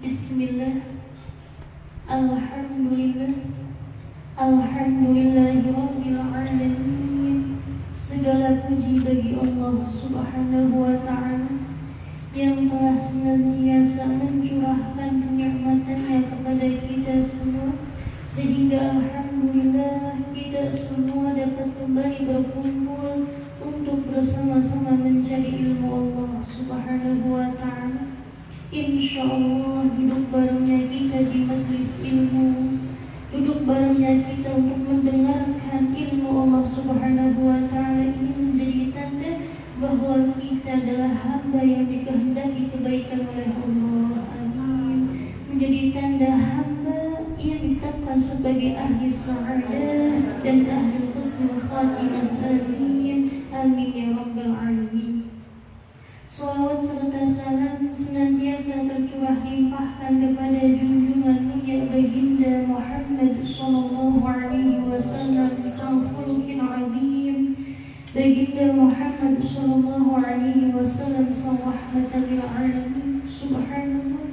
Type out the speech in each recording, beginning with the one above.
Bismillah. Alhamdulillah. Alhamdulillahirabbil alamin. Segala puji bagi Allah Subhanahu wa ta'ala yang telah senantiasa mencurahkan kenikmatan-Nya kepada kita semua, sehingga alhamdulillah kita semua dapat kembali berkumpul untuk bersama-sama mencari ilmu Allah Subhanahu wa ta'ala. Insyaallah duduk barengnya kita di majelis ilmu, duduk barengnya kita untuk mendengarkan ilmu Allah Subhanahu wa ta'ala ini menjadi tanda bahwa kita adalah hamba yang dikehendaki kebaikan oleh Allah. Amin. Menjadi tanda hamba yang ditetapkan sebagai ahli sa'adah dan ahli husnul khatimah. Amin. Amin ya rabbal alamin. Salawat serta salam senantiasa tercurah limpahkan kepada junjungan mulia baginda Muhammad sallallahu alaihi wasallam, sang khuluqin azim, baginda Muhammad sallallahu alaihi wasallam, sang rahmatan lil alamin. Subhanallah,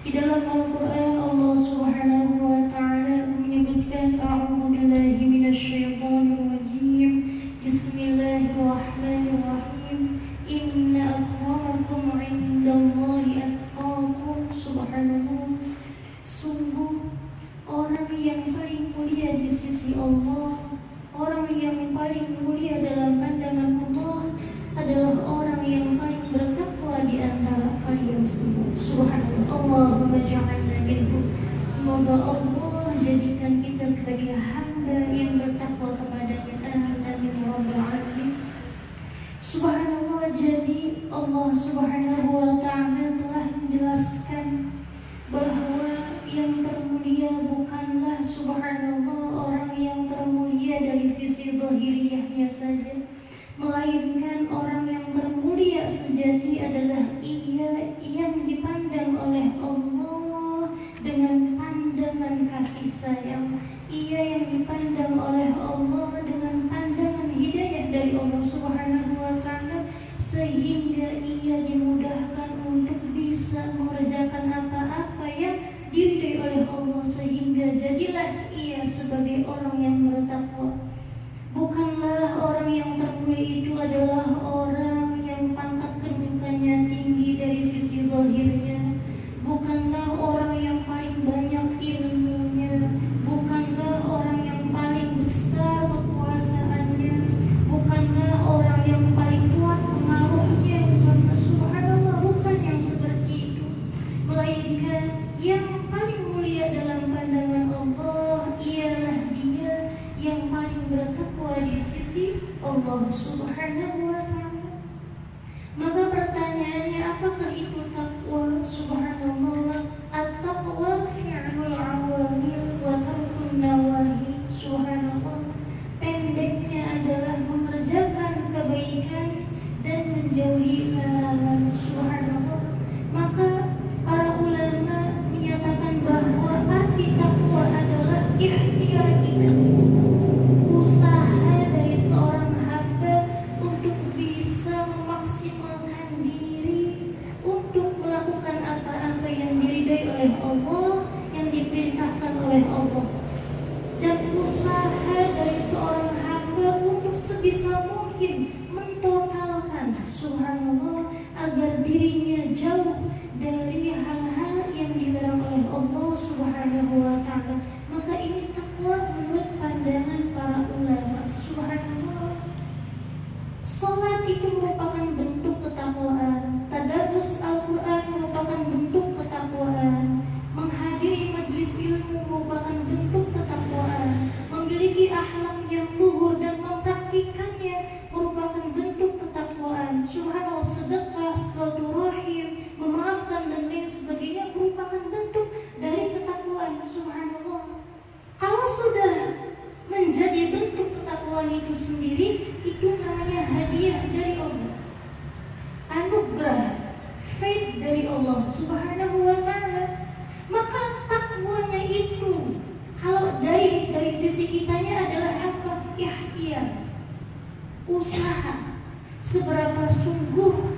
di dalam Al-Qur'an Allah Subhanahu wa ta'ala menyebutkan a'udzu billahi minasyaitonir rajim. Bismillahirrahmanirrahim. Inna akramakum indallahi atqakum. Subhanallah, sungguh orang yang paling mulia di sisi Allah, orang yang paling mulia dalam pandangan Allah adalah orang yang paling bertakwa di antara kalian semua. Subhanallah, Allahumma ja'alna minhum. Semoga Allah jadikan kita sebagai hamba yang bertakwa kepada-Nya. Amin ya rabbal alamin. Subhanallah, jadi Allah Subhanahu wa ta'ala telah menjelaskan bahwa yang termulia bukanlah subhanallah orang yang termulia dari sisi zahiriyahnya saja, melainkan orang yang termulia sejati adalah ia yang dipandang oleh Allah dengan pandangan kasih sayang, ia yang dipandang oleh Allah dengan pandangan hidayah dari Allah Subhanahu wa ta'ala, sehingga ia dimudahkan untuk bisa mengerjakan apa-apa yang diridai oleh Allah, sehingga jadilah ia sebagai orang yang bertakwa. Bukanlah orang yang termulia itu adalah orang yang pangkat kedudukannya tinggi dari sisi zahirnya, bukanlah orang yang paling banyak ilmunya, bukanlah orang yang paling besar kekuasaannya, bukanlah orang yang paling kuat pengaruhnya. Subhanallah, bukan yang seperti itu, melainkan yang paling mulia dalam pandangan Allah ialah dia yang paling bertakwa di sisi Allah Subhanahu wa ta'ala. Maka pertanyaannya, apakah itu takwa? Subhanallah, at-taqwa fi'lul awamil wa tarkun nawahi. Subhanallah, pendeknya adalah mengerjakan kebaikan dan menjauhi larangan. Subhanallah, maka para ulama menyatakan bahwa arti takwa adalah ikhtiar kita, usaha dari seorang hamba untuk bisa memaksimalkan diri untuk melakukan apa-apa yang diridai oleh Allah, yang diperintahkan oleh Allah, dan usaha dari seorang hamba untuk sebisa mungkin mentotalkan, subhanallah, agar dirinya jauh dari hal-hal yang dilarang oleh Allah Subhanahu wa ta'ala. Maka ini takwa menurut pandangan para ulama. Subhanallah, salat itu merupakan bentuk ketakwaan, tadarus Al-Quran merupakan bentuk ketakwaan, menghadiri majelis ilmu merupakan bentuk ketakwaan, memiliki akhlak yang luhur dan mempraktikannya merupakan bentuk ketakwaan. Subhanallah, sedekah, silaturahim, memaafkan dan lain sebagainya merupakan bentuk dari ketakwaan. Subhanallah, kalau sudah menjadi bentuk ketakwaan itu sendiri, itu namanya hadiah dari Allah, anugerah, faith dari Allah Subhanahu wa ta'ala. Maka takwanya itu kalau dari sisi kitanya adalah apa? Ikhtiar, usaha. Seberapa sungguh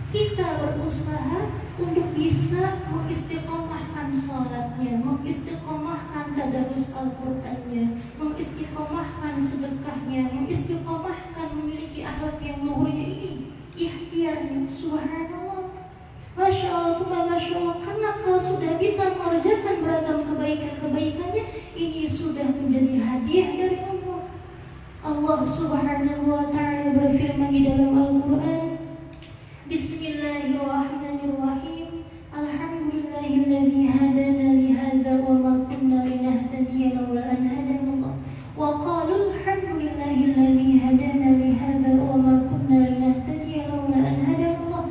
kita berusaha untuk bisa mengistiqomahkan sholatnya, mengistiqomahkan tadarus Al-Qur'annya, mengistiqomahkan sedekahnya, mengistiqomahkan memiliki akhlak yang luhurnya ini. Ikhtiarnya, subhanallah, Masya Allah, Masya Allah. Karena kalau sudah bisa mengerjakan beragam kebaikan-kebaikannya, ini sudah menjadi hadiah dari Allah. Allah Subhanahu wa ta'ala berfirman di dalam Al-Quran, Bismillahirrahmanirrahim. Alhamdulillahilladzi hadana lihadza wa ma kunna linahtadiya laula an hadana Allah. Wa qalu alhamdulillahilladzi hadana lihadza wa ma kunna linahtadiya laula an hadana Allah.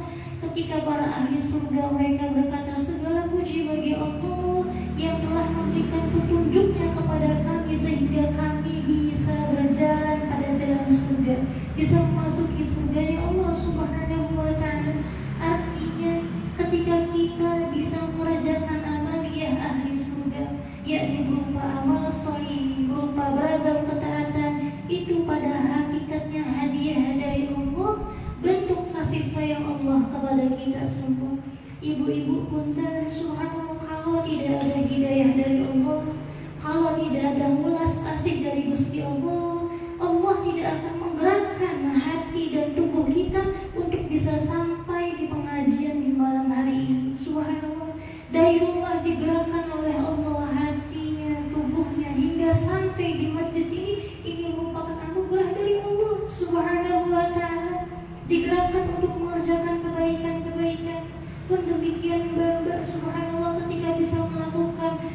Ketika para ahli surga mereka berkata, segala puji bagi Allah yang telah memberikan petunjuknya kepada kami sehingga kami bisa berjalan pada jalan surga, bisa memasuki surganya Allah Subhanahu wa ta'ala. Artinya ketika kita bisa mengerjakan amaliyah ahli surga, yakni berupa amal sholih, berupa beragam ketaatan, itu pada hakikatnya hadiah dari Allah, bentuk kasih sayang Allah kepada kita semua. Ibu-ibu punten, subhanallah, kalau tidak ada hidayah dari Allah, kalau tidak ada ulas asih dari Gusti Allah, Allah tidak akan menggerakkan hati dan tubuh kita untuk bisa sampai di pengajian di malam hari ini. Subhanallah, Dairullah digerakkan oleh Allah hatinya, tubuhnya, hingga sampai di majlis ini merupakan anugerah dari Allah Subhanahu wa ta'ala. Digerakkan untuk mengerjakan kebaikan-kebaikan. Pun demikian bangga subhanallah ketika bisa melakukan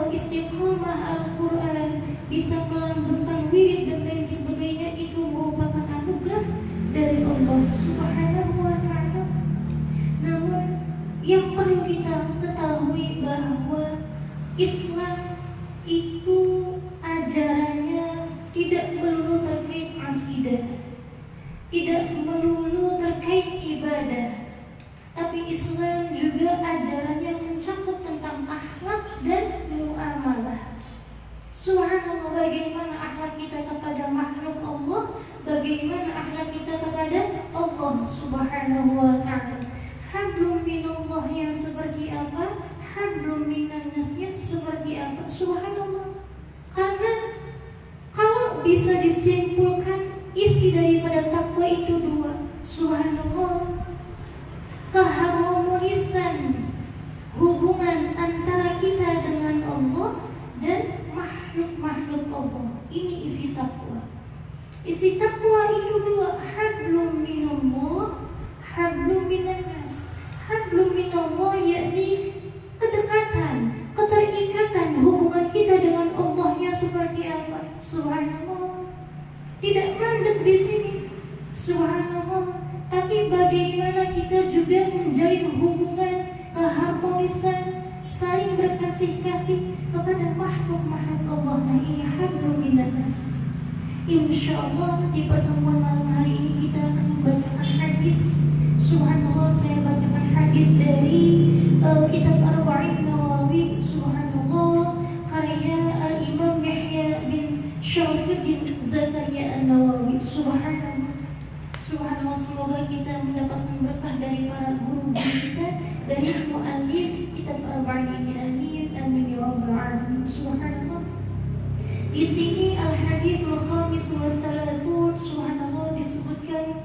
istiqomah Al-Quran, bisa melanggengkan wirid dan lain sebagainya, itu merupakan anugerah dari Allah Subhanahu wa ta'ala. Namun yang perlu kita ketahui bahwa Islam itu ajarannya tidak melulu terkait akidah, tidak melulu terkait ibadah, tapi Islam juga ajarannya mencakup tentang akhlak dan muamalah. Subhanallah, bagaimana akhlak kita kepada makhluk Allah, bagaimana akhlak kita kepada Allah Subhanahu wa ta'ala. Hablum minallah yang seperti apa, hablum minannasnya seperti apa. Subhanallah. Karena kalau bisa disimpulkan isi daripada takwa itu dua. Subhanallah, keharmonisan hubungan antara kita dengan Allah dan makhluk-makhluk Allah. Ini isi takwa. Isi takwa itu dua, hablum minallah, hablum minannas. Hablum minallah yakni kedekatan, keterikatan hubungan kita dengan Allahnya seperti apa. Subhanallah, tidak mandek di sini. Subhanallah, tapi bagaimana kita juga menjalin hubungan, keharmonisan, saling berkasih-kasih kepada makhluk-makhluk Allah. Nah, ini hablum minannas. Insyaallah di pertemuan malam hari ini kita akan membacakan hadis. Subhanallah, saya bacakan hadis dari kitab Arba'in Nawawi. Subhanallah, karya Al-Imam Yahya bin Syarfuddin Zakaria An-Nawawi. Subhanallah, subhanallah, semoga kita mendapatkan berkah dari para guru kita, dari muallif kitab Arba'in ini. Amin, amin ya rabbal alamin. Subhanallah. Di sini al-hadithul khamis wa thalathun, subhanallah, disebutkan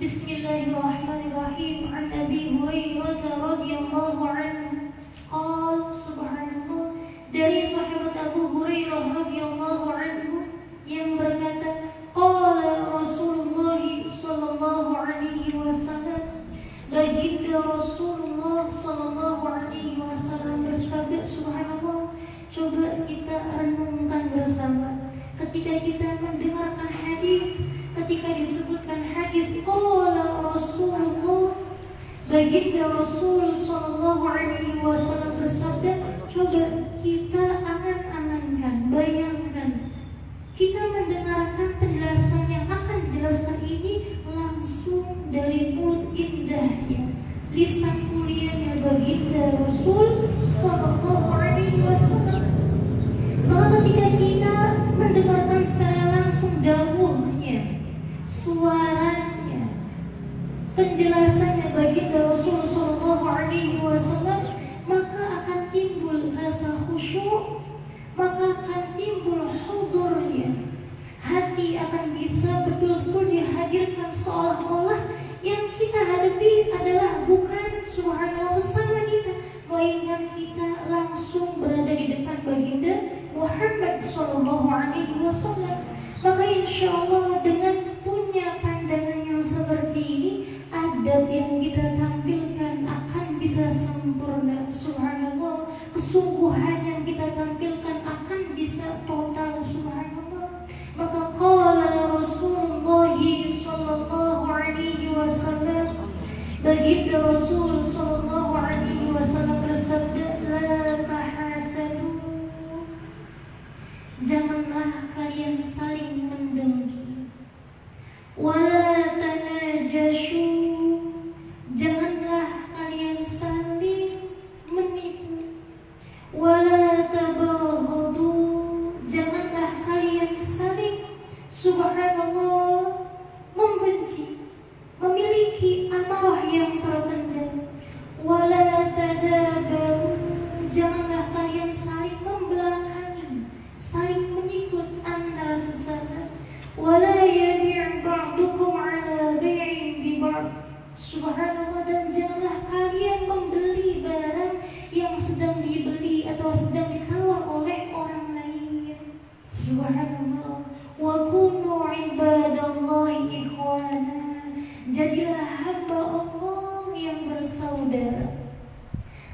Bismillahirrahmanirrahim, an Abi Hurairah radhiyallahu anhu qala, subhanallah, dari sahabat Abu Hurairah radhiyallahu anhu yang berkata, qala Rasulullah sallallahu alaihi wasallam, baginda Rasulullah sallallahu alaihi wasallam bersabda. Subhanallah, coba kita renungkan bersama ketika kita mendengarkan hadis, ketika disebutkan hadis qala Rasulullah, baginda Rasul sallallahu alaihi wasallam bersabda, coba kita angan-angankan, bayangkan kita mendengarkan penjelasan yang akan dijelaskan ini langsung dari mulut indahnya, lisan mulianya baginda Rasul sallallahu alaihi wasallam. Maka ketika kita mendengarkan secara langsung dawuhnya, suaranya, penjelasannya baginda Rasulullah Shallallahu Alaihi Wasallam, maka akan timbul rasa khusyuk, maka akan timbul hudurnya. Hati akan bisa betul-betul dihadirkan seolah-olah yang kita hadapi adalah bukan subhanallah sesama kita, melainkan kita langsung berada di depan baginda Muhammad Shallallahu Alaihi Wasallam. Maka insya Allah dengan punya pandangan yang seperti ini, adab yang kita tampilkan akan bisa sempurna. Subhanallah, kesungguhan yang kita tampilkan akan bisa total. Subhanallah. Maka qala Rasulullah sallallahu alaihi wasallam, baginda Rasul sallallahu alaihi wasallam bersabda, la tahasadu, janganlah kalian saling mendengki, wala tanajashu, janganlah kalian saling menipu, wala tabaghadu, janganlah kalian saling subhanallah membenci, memiliki amarah yang terpendam, wala tadabaru, janganlah kalian saling membelakangi, saling menyikut antara sesama, wala yabi' ba'dukum ala bai'in bi ba'd, subhanallah, dan janganlah kalian membeli barang yang sedang dibeli atau sedang ditawar oleh orang lain. Subhanallah. Wa kunu ibadallahi ikhwana, jadilah hamba Allah yang bersaudara.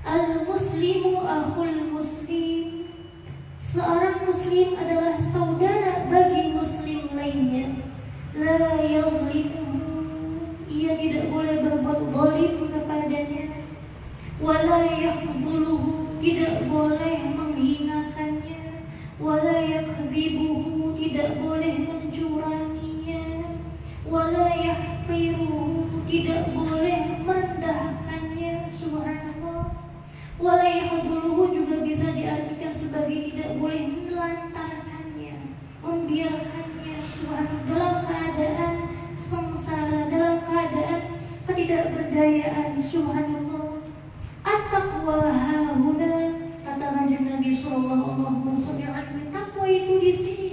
Al-muslimu akhul muslim, seorang muslim adalah saudara bagi muslim lainnya. La yadhlimuhu, ia tidak boleh berbuat zalim kepadanya. Wala yakhdhuluhu, tidak boleh menghinakannya. Wala yakdzibuhu, tidak boleh mencuranginya. Wala yahqiruhu, tidak boleh merendahkannya. Subhanallah. Wala yakhdhuluhu juga bisa diartikan sebagai tidak boleh melantarkannya, membiarkannya. Subhanallah, dalam keadaan sengsara, dalam keadaan ketidakberdayaan. Subhanallah. At-taqwa hahuna, kata kanjeng Nabi sallallahu alaihi wasallam, takwa itu di sini.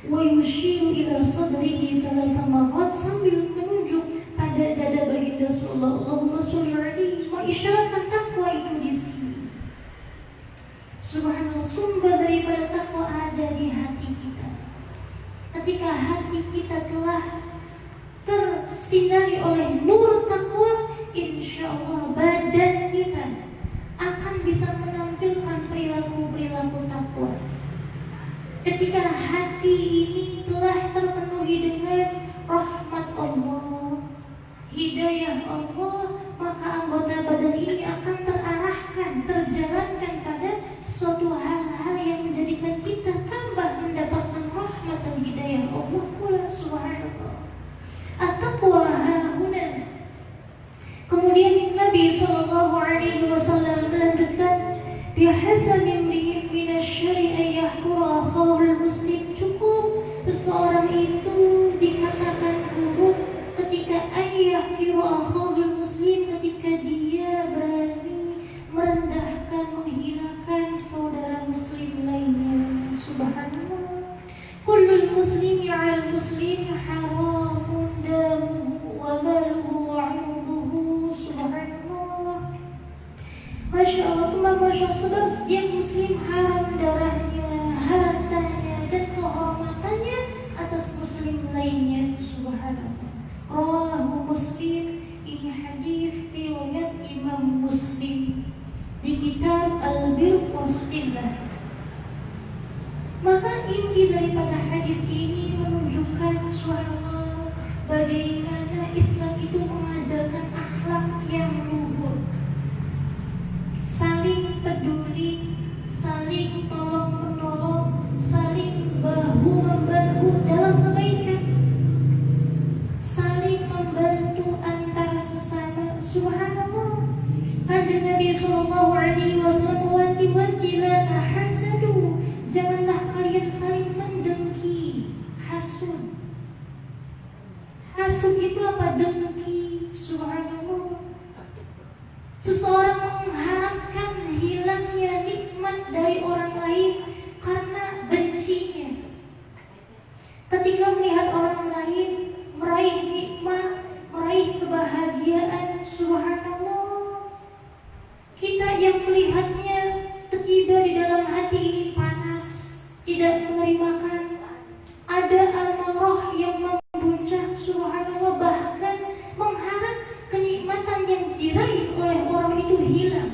Wa yushiru ila sadrihi thalatha marrat, sambil menunjuk pada dada baginda sallallahu alaihi wasallam, mengisyaratkan takwa itu di sini. Subhanallah, sumber daripada takwa ada di hati kita. Ketika hati kita telah tersinari oleh nur takwa, insya Allah badan kita akan bisa menampilkan perilaku-perilaku takwa. Ketika hati ini telah terpenuhi dengan rahmat Allah, hidayah Allah, maka anggota badan ini akan terarahkan, terjalankan pada suatu hal-hal yang menjadikan kita tambah mendapatkan rahmat dan hidayah Allah pula. Subhanallah. At-taqwa hahuna. Kemudian Nabi sallallahu alaihi wasallam melanjutkan, bihasabi imri'in minasyarri an yahqura akhahul muslim, cukup seseorang itu dikatakan buruk ketika ayyahqira akhahul muslim, ketika dia berani merendahkan, menghinakan saudara muslim lainnya. Subhanallah. Kullul muslimi 'alal muslimi haramun damuhu wa maluhu wa 'irduhu. Subhanallah. Masya Allah, Masya Allah, sebab setiap muslim haram darahnya, hartanya, dan kehormatannya atas muslim lainnya. Subhanallah. Rawahu Muslim, ini hadis riwayat Imam Muslim di kitab Al-Bir Wassillah. Maka inti daripada hadis ini menunjukkan subhanallah, bagaimana Islam itu mengajarkan akhlak yang luhur, saling peduli, saling tolong-menolong, saling bahu-membahu dalam kebaikan, saling membantu antar sesama. Subhanallah. Kanjeng Nabi sallallahu alaihi wasallam wanti-wanti, la tahasadu, janganlah kalian saling mendengki, hasud. Hasud itu apa? Dengki. dari orang lain karena bencinya. Ketika melihat orang lain meraih nikmat, meraih kebahagiaan, subhanallah, kita yang melihatnya tiba di dalam hati ini panas, tidak menerimakan. Ada amarah yang membuncah, subhanallah, bahkan mengharap kenikmatan yang diraih oleh orang itu hilang.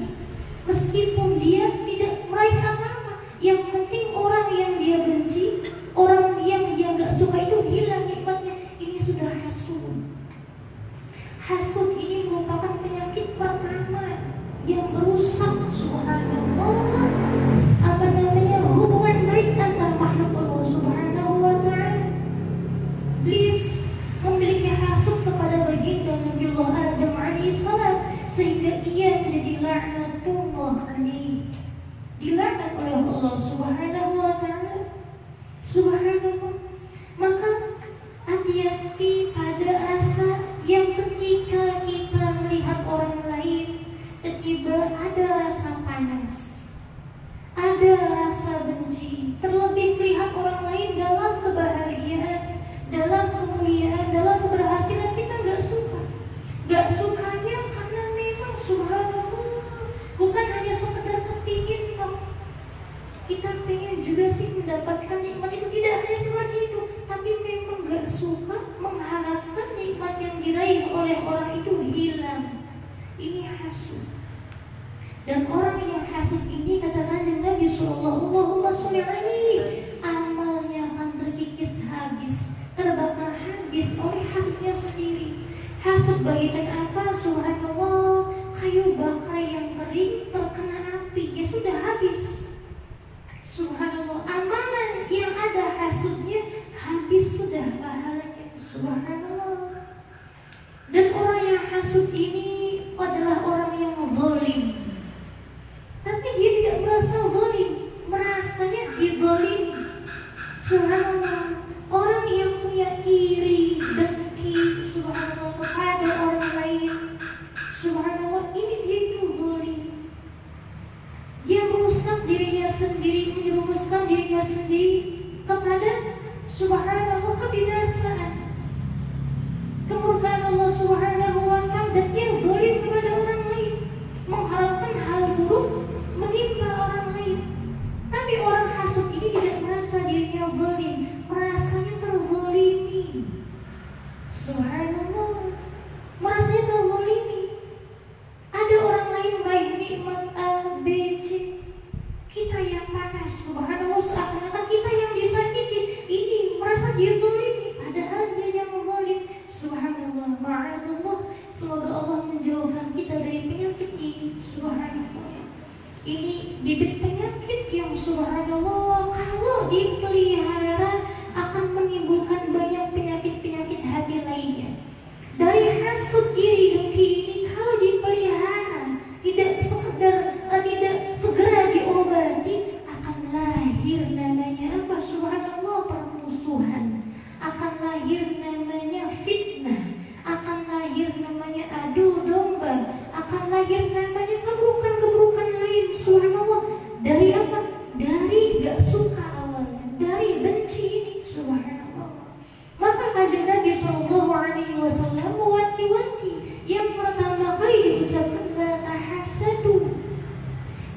Meskipun dia tidak meraih apa-apa, yang penting orang yang dia benci, orang yang dia gak suka itu hilang nikmatnya. Ini sudah hasud. Hasud ini merupakan penyakit pertama yang merusak, subhanallah, hubungan baik antara makhluk Allah subhanahu wa ta'ala. Iblis memiliki hasud kepada baginda Nabiullah Adam alaihissalam sehingga ia menjadi laknatullah alaihi, dilaknat oleh Allah subhanahu wa ta'ala. Subhanallah. Maka hati-hati pada asa yang ketika kita melihat orang lain tiba ada rasa panas, ada rasa benci, terlebih melihat orang lain dalam kebahagiaan, dalam kemuliaan, dalam keberhasilan, kita gak suka. Gak sukanya karena memang subhanallah bukan hanya sekedar kepingin kok. Kita pengen juga sih mendapatkan nikmat itu, tidak hanya seperti itu, tapi memang gak suka mengharapkan nikmat yang diraih oleh orang itu hilang. Ini hasud. Dan orang yang hasud ini, kata Kanjeng Nabi sallallahu alaihi wasallam, amalnya akan terkikis habis, terbakar habis oleh hasudnya sendiri. Hasud bagaikan apa? Subhanallah, kayu bakar yang kering terkena api, ya sudah habis. Subhanallah, amalan yang ada hasudnya habis sudah pahalanya. Subhanallah. Dan orang yang hasud ini adalah orang yang zalim. Tapi dia tidak merasa zalim, merasanya dizalimi. Subhanallah, orang yang punya iri, dengki, subhanallah, kepada orang lain, subhanallah, ini dia itu zalim. Dia merusak dirinya sendiri, menjerumuskan dirinya sendiri kepada subhanallah kebinasaan, kemurkaan Allah subhanahu wa ta'ala. Dan dia zalim kepada orang lain, mengharapkan hal buruk menimpa orang lain. Tapi orang hasud ini tidak merasa dirinya zalim, merasanya terzalimi. Subhanallah, merasanya terzalimi. Ada orang lain baik nikmat A, B, C, kita yang panas, subhanallah, seakan-akan kita yang disakiti. Ini merasa dia zalimi, padahal dia yang zalim. Subhanallah, ma'adallah. Semoga Allah menjauhkan kita dari penyakit ini. Subhanallah, ini bibit penyakit yang subhanallah kalau dipelihara akan menimbulkan banyak penyakit-penyakit hati lainnya. Dari hasud, iri, dengki ini kalau dipelihara tidak segera diobati, akan lahir namanya apa? Subhanallah, permusuhan, akan lahir namanya fitnah, akan lahir namanya adu domba, akan lahir namanya keburukan-keburukan lain. Subhanallah, dari apa? Dari gak suka awalnya, dari benci ini. Subhanallah. Maka Kanjeng Nabi sallallahu alaihi wasallam mewanti-wanti, yang pertama kali diucapkan, la tahasadu,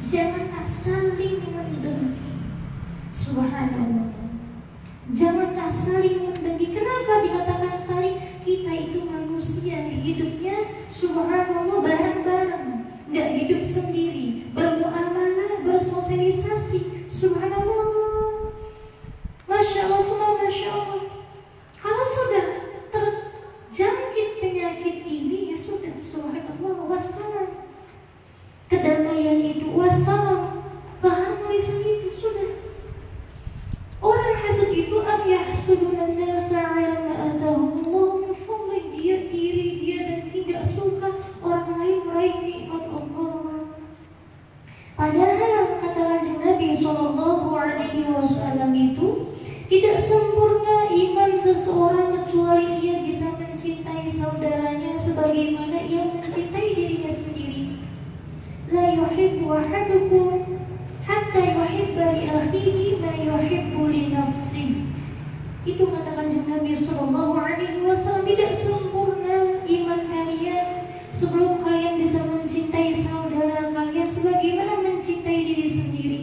janganlah saling mendengki. Subhanallah, janganlah saling mendengki. Kenapa dikatakan saling? Kita itu manusia, hidupnya subhanallah bareng-bareng, gak hidup sendiri, bermuamalah, bersosialisasi. Subhanallah, masya Allah, masya Allah. Kalau sudah terjangkit penyakit ini, ya sudah, subhanallah, wassalam, kedamaian itu, wassalam, keharmonisan itu sudah. Orang hasud itu am yahsuduna an-nasa 'ala ma atahumullahu min fadlih, dia iri, dia dan tidak suka orang lain meraih nikmat Allah. Padahal kata Kanjeng Nabi sallallahu alaihi wasallam itu, tidak sempurna iman seseorang kecuali ia bisa mencintai saudaranya sebagaimana ia mencintai dirinya sendiri. La yuhibbu ahadukum hatta Nabi Sallallahu Alaihi Wasallam, tidak sempurna iman kalian sebelum kalian bisa mencintai saudara kalian sebagaimana mencintai diri sendiri.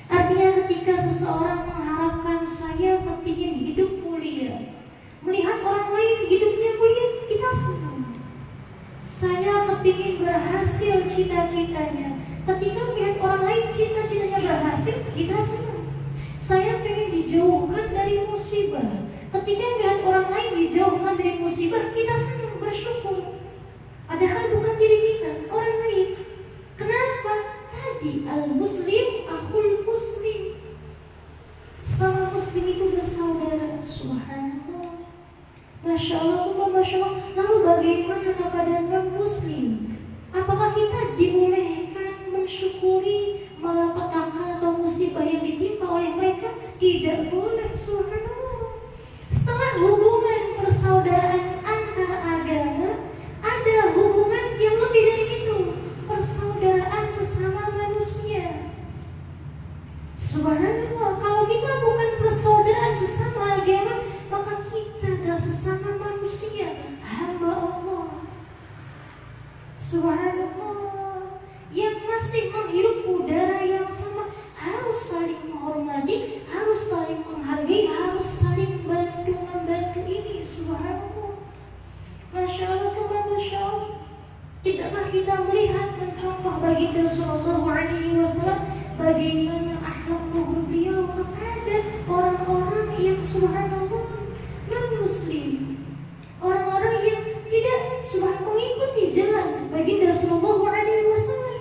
Artinya ketika seseorang mengharapkan saya kepingin hidup mulia, melihat orang lain hidupnya mulia, kita senang. Saya kepingin berhasil cita-citanya, ketika melihat orang lain cita-citanya berhasil, kita senang. Saya pengen dijauhkan dari musibah, ketika melihat orang lain dijauhkan dari musibah, kita senang, bersyukur. Padahal bukan diri kita, orang lain. Kenapa? Tadi al-muslim akhul muslim. Sama muslim itu bersaudara. Subhanallah. Masya Allah, Masya Allah. Lalu bagaimana kepada non-muslim? Apakah kita dibolehkan mensyukuri malapetaka atau musibah yang ditimpa oleh mereka? Tidak boleh. Subhanallah. Setelah hubungan persaudaraan antar agama, ada hubungan yang lebih dari itu, persaudaraan sesama manusia. Subhanallah, kalau kita bukan persaudaraan sesama agama, maka kita adalah sesama manusia, hamba Allah. Subhanallah, yang masih menghirup udara yang sama, harus saling menghormati, harus saling menghargai, harus saling bantu-membantu ini. Subhanallah. Masya Allah, Masya Allah. Tidakkah kita melihat mencontoh baginda Sallallahu Alaihi Wasallam bagaimana akhlak luhur beliau kepada orang-orang yang subhanallah non-muslim, orang-orang yang tidak mengikuti jalan baginda Sallallahu Alaihi Wasallam,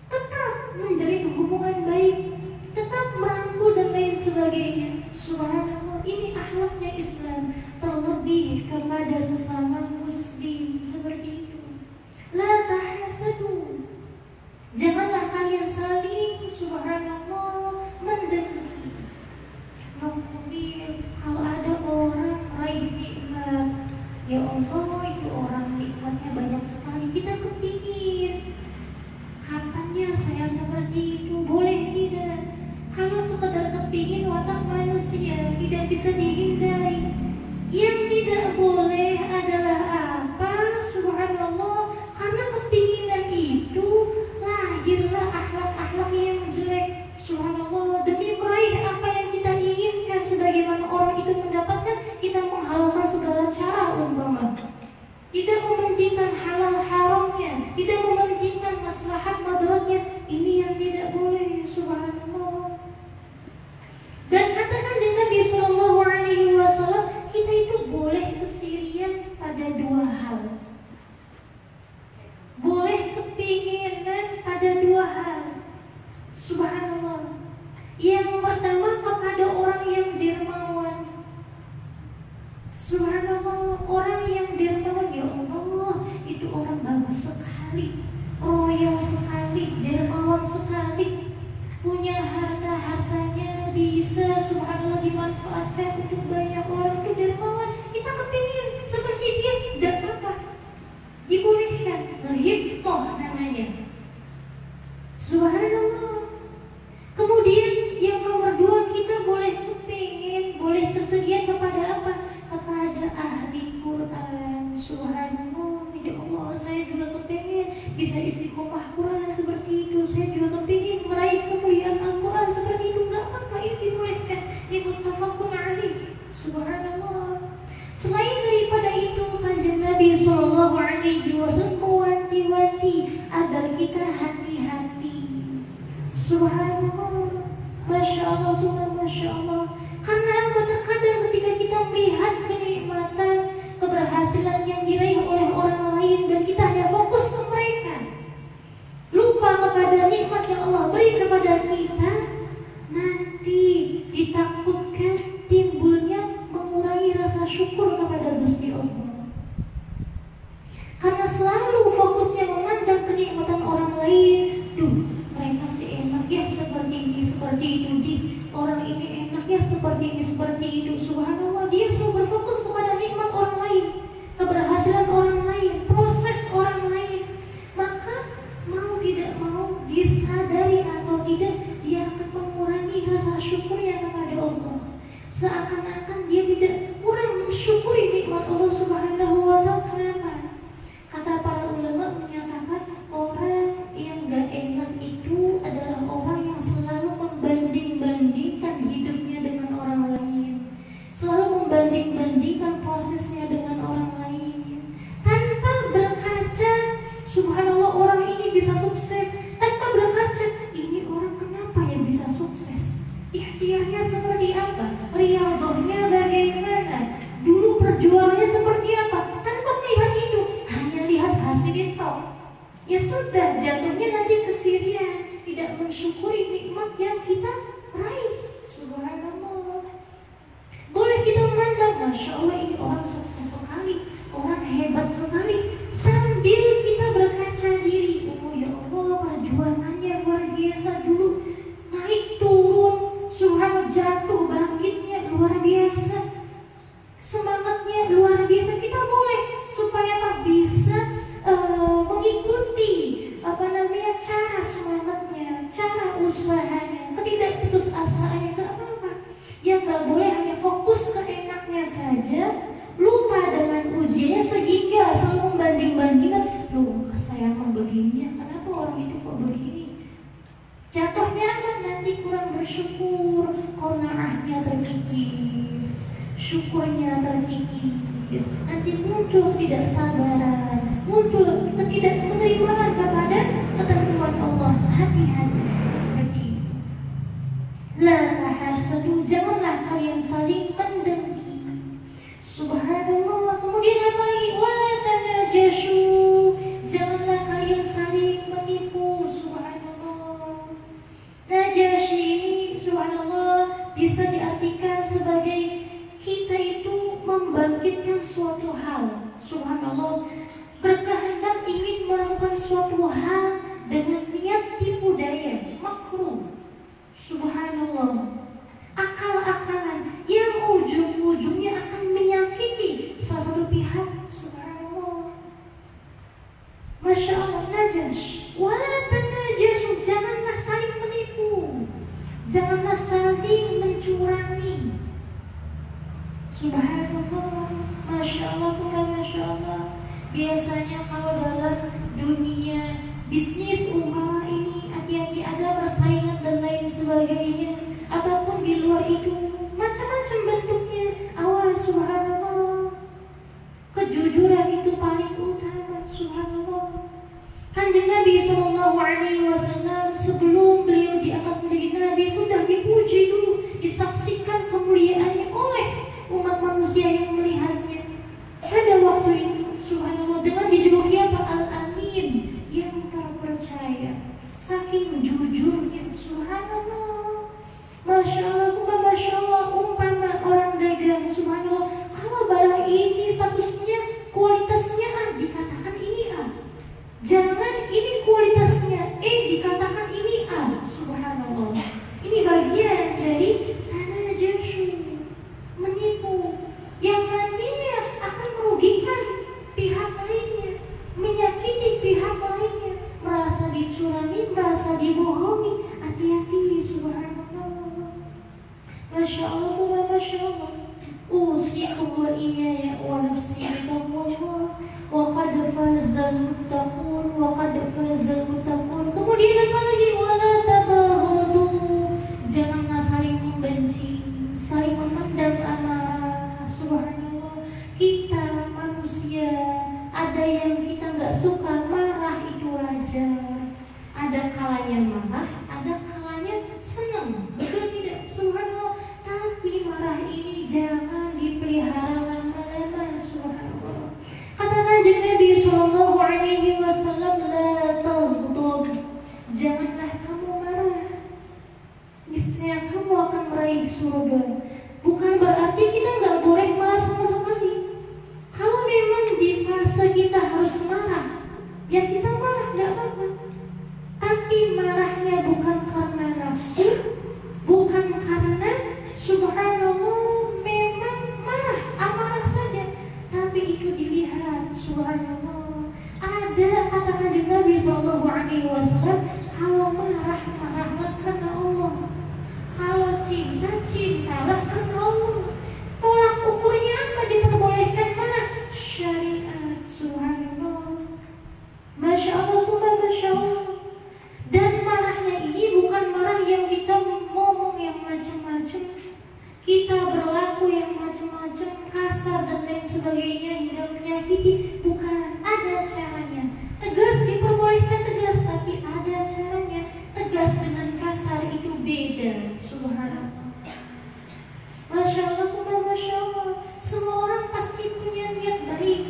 tetap menjalin hubungan baik, tetap merangkul dan lain sebagainya. Subhanallah, ini akhlaknya Islam, terlebih kepada sesama muslim seperti itu. La tahasadu, janganlah kalian saling subhanallah mendengki. Kemudian kalau ada orang raih nikmat, ya Allah itu orang nikmatnya banyak sekali, kita kepingin kapannya saya seperti itu, boleh tidak? Kalau sekedar kepingin, watak manusia tidak bisa dihindari. Yang tidak boleh adalah apa? Subhanallah, karena kepinginan itu lahirlah akhlak-akhlak yang jelek. Subhanallah, demi meraih apa yang kita inginkan, sebagaimana orang itu mendapatkan, kita menghalalkan segala cara umpama. Tidak mementingkan halal haramnya, tidak mementingkan maslahat madaratnya. Ini yang tidak boleh. Subhanallah. Dan katakan Nabi Sallallahu Alaihi Wasallam, kita itu boleh kesirian pada dua hal, boleh kepinginan pada dua hal. Subhanallah. Yang pertama kepada orang yang dermawan. Subhanallah, orang yang dermawan, ya Allah, itu orang bagus sekali, royal sekali, dermawan sekali, punya harta-hartanya bisa subhanallah dimanfaatkan untuk banyak orang, itu dermawan. Kita kepingin seperti dia, tidak apa-apa, dibolehkan, ghibthah namanya. Subhanallah. Kemudian yang nomor dua, kita boleh kepingin, boleh kesedihan kepada apa? Kepada ahli Quran. Subhanallah, ya Allah, saya juga kepingin bisa istiqomah Quran seperti itu. Saya juga kepingin meraih kemuliaan Al-Quran seperti itu. Gak apa-apa, ini dibolehkan. Ini muttafaqun alaih. Subhanallah. Selain daripada itu, kanjeng Nabi Sallallahu Alaihi Wasallam mewanti-wanti agar kita hati-hati. Subhanallah, Masya Allah, Masya Allah. Karena apa? Terkadang ketika kita melihat kenikmatan, keberhasilan yang diraih oleh orang lain, dan kita hanya fokus ke mereka, lupa kepada nikmat yang Allah beri kepada kita, nanti ditakutkan timbulnya mengurangi rasa syukur kepada Gusti Allah. Karena selalu fokusnya memandang kenikmatan orang lain. Duh, mereka sih enak ya seperti ini, seperti itu. Orang ini enak ya seperti ini, seperti itu. Subhanallah, dia selalu berfokus kepada nikmat orang lain, keberhasilan orang lain, proses orang lain. Maka mau tidak mau, disadari atau tidak, dia akan mengurangi rasa syukurnya kepada Allah. Seakan-akan dia tidak kurang mensyukuri nikmat Allah Subhanahu wa Ta'ala. Kenapa? Kata para ulama menyatakan orang yang gak enak itu adalah orang yang selalu membanding-bandingkan hidupnya dengan orang lain, selalu membanding-bandingkan prosesnya dengan orang lain, tanpa berkaca, subhanallah orang ini bisa sukses, tanpa berkaca ini orang kenapa ya bisa sukses, ikhtiarnya seperti apa, riyadhahnya bagaimana, dulu perjuangannya seperti apa, tanpa melihat itu, hanya lihat hasil itu. Ya sudah, jatuhnya nanti kesirian, tidak mensyukuri nikmat yang kita raih. Subhanallah. Boleh kita memandang, Masya Allah ini orang sukses sekali, orang hebat sekali, sambil kita berkaca diri, oh ya Allah perjuangannya luar biasa dulu, naik turun, subhanallah jatuh bangkitnya luar biasa, semangatnya luar biasa. Kita boleh supaya tak bisa mengikuti cara semangatnya, cara usahanya, tidak putus asaannya, ke apa-apa. Ya gak boleh hanya fokus ke enaknya saja, lupa dengan ujiannya, sehingga selalu membanding-bandingkan, loh saya mau begini, kenapa orang itu kok begini. Jatuhnya apa? Nanti kurang bersyukur, qanaahnya terkikis, syukurnya terkikis, nanti muncul tidak sabaran, muncul ketidakpenerimaan kepada ketentuan Allah. Hati-hati seperti itu. La tahasadu, janganlah kalian saling mendengki. Subhanallah. Kemudian apa lagi? Wala tanajashu, janganlah kalian saling menipu. Subhanallah. Najashi ini subhanallah bisa diartikan sebagai kita itu membangkitkan suatu hal, subhanallah, berkehendak ingin melakukan suatu hal dengan niat tipu daya, makruh, subhanallah, akal-akalan yang ujung-ujungnya akan menyakiti salah satu pihak, subhanallah. Masya Allah. Najash, wala tanajasu, janganlah saling menipu, janganlah saling mencurangi. Subhanallah, Masya Allah, Masya Allah. Biasanya kalau dalam dunia bisnis usaha ini hati-hati, ada persaingan dan lain sebagainya, ataupun di luar itu macam-macam bentuknya. Awal subhanallah, kejujuran itu paling utama. Subhanallah. Kanjeng Nabi SAW sebelum beliau diangkat menjadi Nabi sudah dipuji dulu, disaksikan kemuliaannya oleh umat manusia yang melihatnya. Pada waktu itu subhanallah dengan dijuluki apa? Al-Amin, yang terpercaya. Saking jujurnya, subhanallah. Masya Allah, Masya Allah. Umpama orang dagang, subhanallah, kalau barang ini statusnya, kualitasnya dikatakan ini jangan ini kualitasnya dikatakan ini subhanallah. Ini bagian dari tanajashu, menipu, yang nantinya akan merugikan pihak lainnya, menyakiti pihak lainnya, merasa dicurangi, merasa dibohongi. Hati-hati, subhanallah. Masya Allah, Masya Allah. Usikum wa iyaya wa nafsi bitaqwallah, wa qad fazal muttaqun, wa qad fazal muttaqun. Kemudian apa lagi? Wala tabaghadu, janganlah saling membenci, saling memendam amarah. Subhanallah. Kita manusia, ada yang kita nggak suka, marah itu wajar. Ada kalanya marah, ada kalanya senang, betul tidak? Subhanallah. Tapi marah ini jangan dipelihara lama-lama. Subhanallah. Kata Kanjeng Nabi SAW, la taghdab, janganlah kamu marah, niscaya kamu akan meraih surga. Bukan berarti kita nggak boleh marah sama sekali. Kalau memang di fase kita harus marah, ya kita marah, nggak apa-apa. Tapi marahnya bukan karena nafsu, bukan karena subhanallah memang marah, amarah saja, tapi itu dilihat, subhanallah. Ada kata Kanjeng Nabi SAW, kalau marah, marahlah karena Allah. Kalau cinta, cintalah karena Allah. Tolak ukurnya apa? Diperbolehkan mana? Syariat. Subhanallah. Masya Allah, Masya Allah. Dan marahnya ini bukan marah yang kita ngomong yang macam-macam, kita berlaku yang macam-macam, kasar dan lain sebagainya hingga menyakiti. Bukan, ada caranya. Tegas diperbolehkan tegas, tapi ada caranya. Tegas dengan kasar itu beda. Subhanallah. Masya Allah, Masya Allah. Semua orang pasti punya niat baik,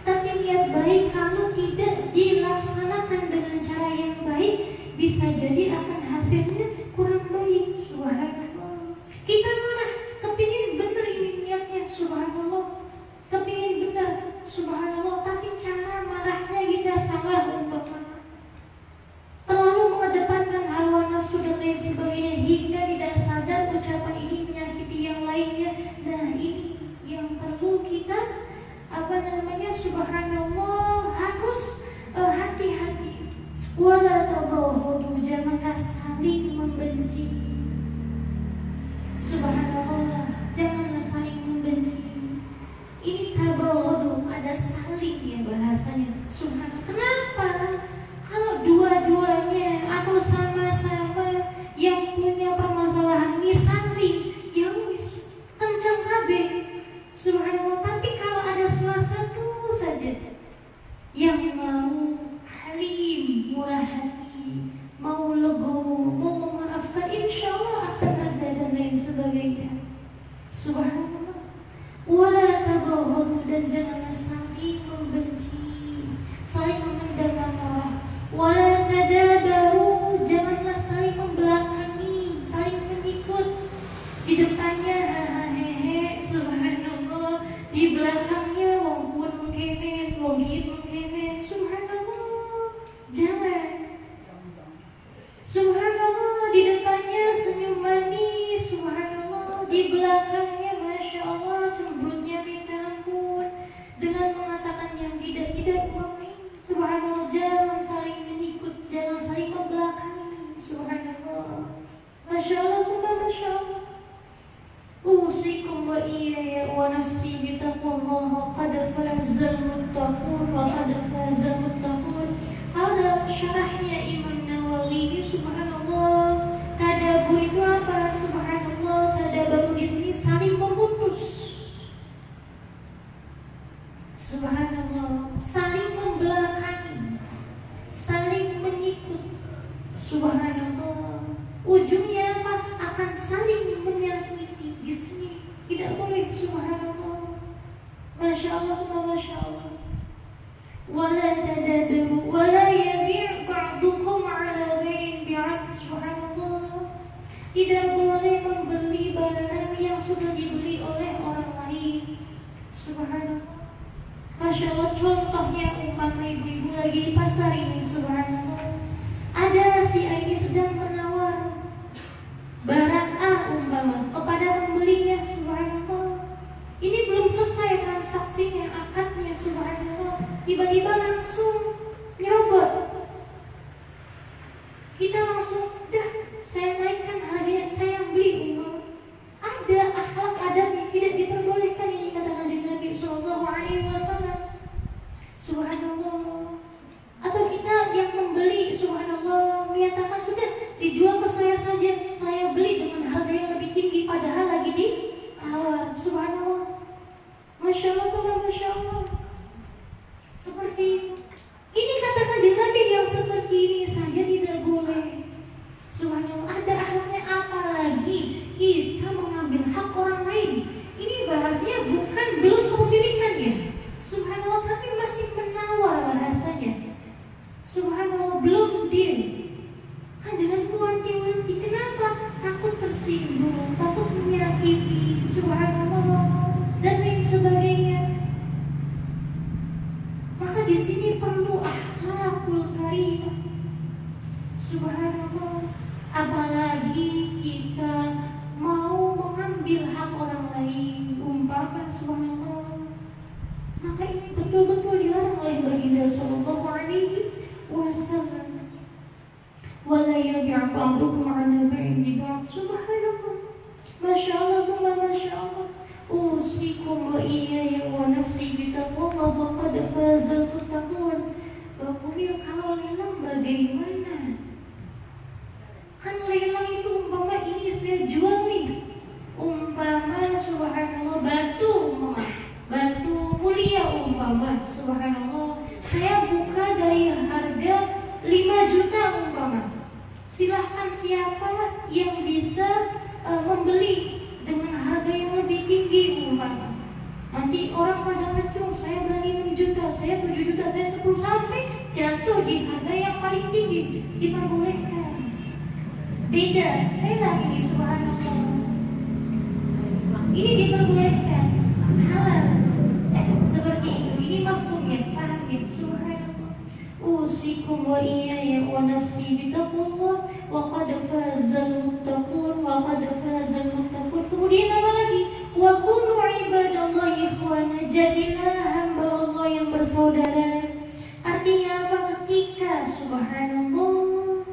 tapi niat baik kalau tidak dilaksanakan dengan cara yang baik, bisa jadi akan hasilnya kurang baik. Subhanallah. Kita marah, kepingin benar ini niatnya. Subhanallah. Kepingin benar. Subhanallah. Tapi cara marahnya kita salah umpamanya. Terlalu mengedepankan hawa nafsu dan lain sebagainya hingga tidak sadar ucapan ini menyakiti yang lainnya. Nah, ini yang perlu kita subhanallah harus hati-hati. Wala tabaghadu, janganlah saling membenci. Subhanallah, janganlah saling membenci. Ini tabaghadu, ada saling ya bahasanya. Subhanallah. Kenapa? Kalau dua-duanya atau sama-sama yang punya permasalahan ini saling, ya wis kencang kabeh. Subhanallah. Tapi kalau ada salah satu saja yang mau halim, murah hati, mau legowo, mau memaafkan, insya Allah akan ada dan lain sebagainya. Subhanallah. Wala tabaghadu, dan janganlah saling membenci, saling memendam marah. Wala tadabaru, janganlah saling membelakangi, saling menyikut. Di depannya hehe, subhanallah, di belakangnya wong pun kene, wong gitu kene. Subhanallah, jangan. Subhanallah, di depannya senyum manis, subhanallah, di belakangnya masya Allah cemberutnya minta ampun dengan mengatakan yang tidak uang. Subhanallah, jangan saling menyikut, jangan saling membelakangi. Subhanallah, masya Allah, masya Allah. Usikum wa iyaya wa nafsi bitaqwallaha qad fazal muttaqun wa qad fazal muttaqun. Ada syarahnya Imam Nawawi. Subhanallah, tadabbur itu apa? Subhanallah, tadabbur di sini saling memutus. Subhanallah, saling membelakangi, saling menyikut. Subhanallah, ujungnya apa? Akan saling menyakiti. Di sini tidak boleh. Subhanallah, masya Allah, masya Allah. Wala tadabaru, wala yabi' ba'dukum ala bai'in bi'ad. Subhanallah, tidak boleh membeli barang yang sudah dibeli oleh orang lain. Subhanallah. Masya Allah, contohnya umpama ibu-ibu lagi di pasar ini, subhanallah, ada si A ini sedang menawar barang A umpama kepada pembelinya, subhanallah. Ini belum selesai transaksinya, akadnya, subhanallah, tiba-tiba langsung nyerobot. Kita langsung, dah saya naikkan harganya, saya beli umpama. Ada akhlak adab yang tidak diperbolehkan, ini kata Kanjeng Nabi Sallallahu Alaihi Wasallam. Subhanallah. Atau kita yang membeli, subhanallah, menyatakan sudah dijual ke saya saja, saya beli dengan harga yang lebih tinggi padahal lagi ditawar. Subhanallah, masya Allah, masya Allah. Seperti itu. Ini kata Kanjeng Nabi, yang seperti ini saja tidak boleh. Subhanallah, ada akhlaknya apalagi kita mengambil hak orang lain. Ini bahasanya bukan belum kepemilikannya, subhanallah, tapi masih menawar bahasanya. Subhanallah, belum deal. Kan jangan wanti-wanti. Kenapa? Takut tersinggung, takut menyakiti, subhanallah, dan lain sebagainya. Maka di sini perlu akhlakul karimah. Subhanallah, apalagi kita mau mengambil hak orang lain, umpama, subhanallah, maka ini betul-betul dilarang oleh baginda sallallahu alaihi wasallam. Wala yabi' ba'dukum 'ala bai'in bi ba'd. Subhanallah. Masya Allah, Masya Allah. Usikum wa iyaya wa nafsi bitaqwallah wa qad fazal muttaqun. Bapak kalau lelang bagaimana? Kan lelang itu umpama ini saya jual nih, umpama subhanallah batu mulia, umpama subhanallah saya buka dari harga 5 juta umpama. Silahkan siapa yang bisa membeli dengan harga yang lebih tinggi umpama. Nanti orang pada ngecung, saya berani 6 juta, saya 7 juta, saya 10, sampai jatuh di harga yang paling tinggi. Diperbolehkan. Beda, lelang ini subhanallah. Ini diperbolehkan, halal. Seperti itu, ini mafhumnya, paham ya, subhanallah. Usikum wa iyaya wa nafsi bitaqwallah wa qad fazal muttaqun wa qad fazal muttaqun. Kemudian apa lagi? Wa kunu ibadallahi ikhwana, jadilah hamba Allah yang bersaudara. Artinya apa? Ketika subhanallah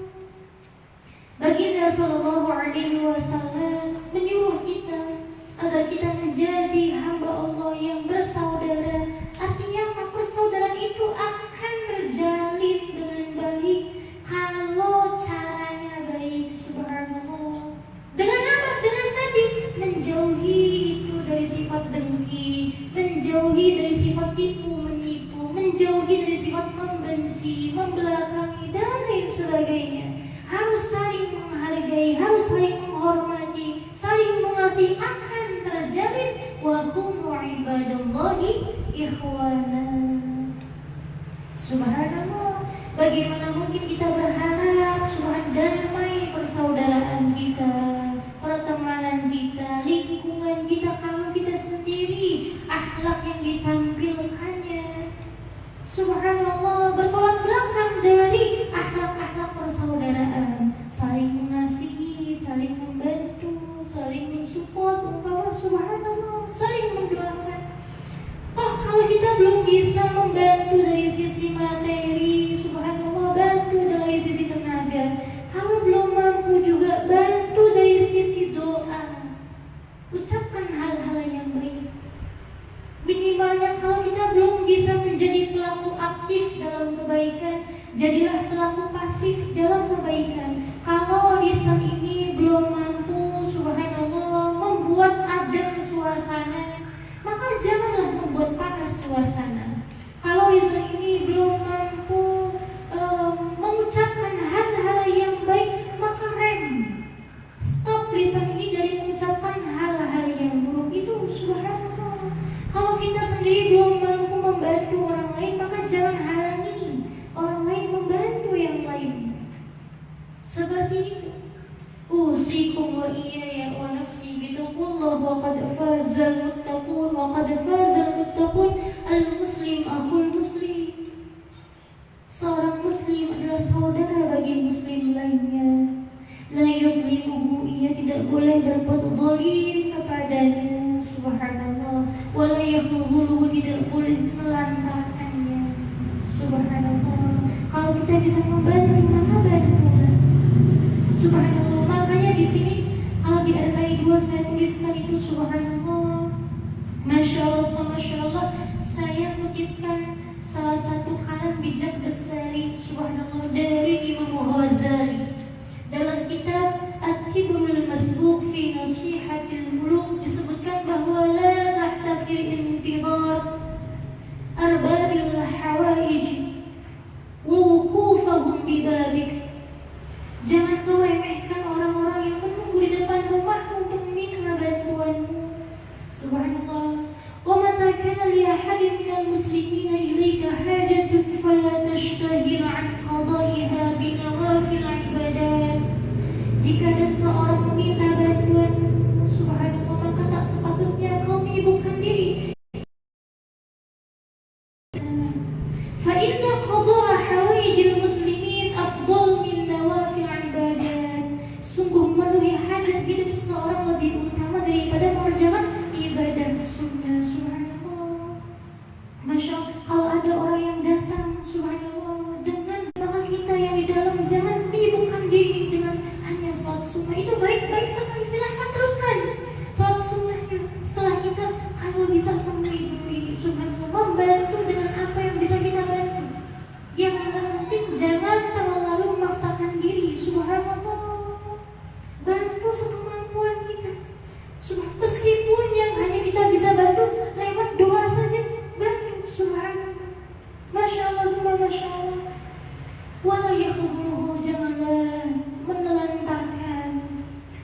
Baginda sallallahu alaihi wasallam menyuruh kita agar kita menjadi hamba Allah yang bersaudara. Artinya apa? Persaudaraan itu akan terjalin dengan baik kalau caranya baik, subhanallah. Dengan apa? Dengan tadi menjauhi itu dari sifat dengki, menjauhi dari sifat tipu menipu, menjauhi dari sifat membenci, membelakangi dan lain sebagainya. Harus saling menghargai, harus saling menghormati, saling mengasihi, akan terjalin wa kunu ibadallahi ikhwana. Subhanallah. Bagaimana mungkin kita berharap damai persaudaraan kita, pertemanan kita, lingkungan kita, kalau kita sendiri akhlak yang ditampilkannya subhanallah bertolak belakang dari akhlak-akhlak persaudaraan, saling mengasihi, saling membantu, saling mensupport, umpama subhanallah, saling mendoakan. Kalau kita belum bisa membantu dari sisi materi, subhanallah, bantu dari sisi tenaga. Kalau belum mampu juga bantu dari sisi doa. Ucapkan hal-hal yang baik. Minimalnya kalau kita belum bisa menjadi pelaku aktif dalam kebaikan, jadilah pelaku pasif dalam kebaikan. Kalau lisan ini belum mampu subhanallah membuat adem suasana, maka janganlah membuat panas suasana. Kalau lisan ini belum mampu mengucapkan hal-hal yang baik, maka rem, stop lisan ini dari mengucapkan hal-hal yang buruk. Itu subhanallah. Kalau kita sendiri belum mampu membantu orang lain, maka jangan halangi orang lain membantu yang lain. Seperti itu. Usikum wa iyaya wa nafsi bitaqwallah wa qad fazal muttaqun wa qad fazal muttaqun. Al-muslim akhul muslim. Seorang muslim adalah saudara bagi muslim lainnya. La yudlimuhu, ia tidak boleh berbuat zalim kepadanya, subhanallah. Wa la yakhdhuluhu, tidak boleh melantarkannya, subhanallah. Kalau kita bisa membantu, maka bantulah, subhanallah. Makanya di sini kalau di RKI 2 saya tuliskan itu subhanallah. Masya Allah, saya kutipkan salah satu kalam bijak bestari subhanallah dari Imam Ghazali dalam kitab At-Tibrul Masbuq fi Nasihatil Muluk. Disebutkan bahwa la tahtakir intidar arbabil hawaij wa wukufahum bibabik. Jangan kau remehkan orang-orang yang menunggu di depan rumahmu untuk meminta bantuanmu, subhanallah. وَمَتَى كَانَ لِأَحَدٍ مِنَ الْمُسْلِمِينَ إِلَيْكَ حَاجَةٌ فَلَا تَشْتَغِلْ عَنْ قَضَائِهَا بِنَوَافِلِ الْعِبَادَاتِ. Jika ada seorang meminta bantuan, subhanallah, maka tak sepatutnya kau menyibukkan diri. فَإِنَّ قَضَاءَ حَوَائِجِ الْمُسْلِمِينَ أَفْضَلُ مِنْ نَوَافِلِ الْعِبَادَاتِ. Sungguh memenuhi hajat hidup seseorang lebih utama daripada mengerjakan ibadah sunnah, subhanallah. Masya Allah, kalau ada orang yang datang subhanallah dengan belakang kita yang di dalam, jangan menyibukkan diri dengan hanya sholat sunnah. Itu baik-baik sekali, silahkan teruskan. Masya Allah. Wala yakhudhuhu, janganlah menelantarkan.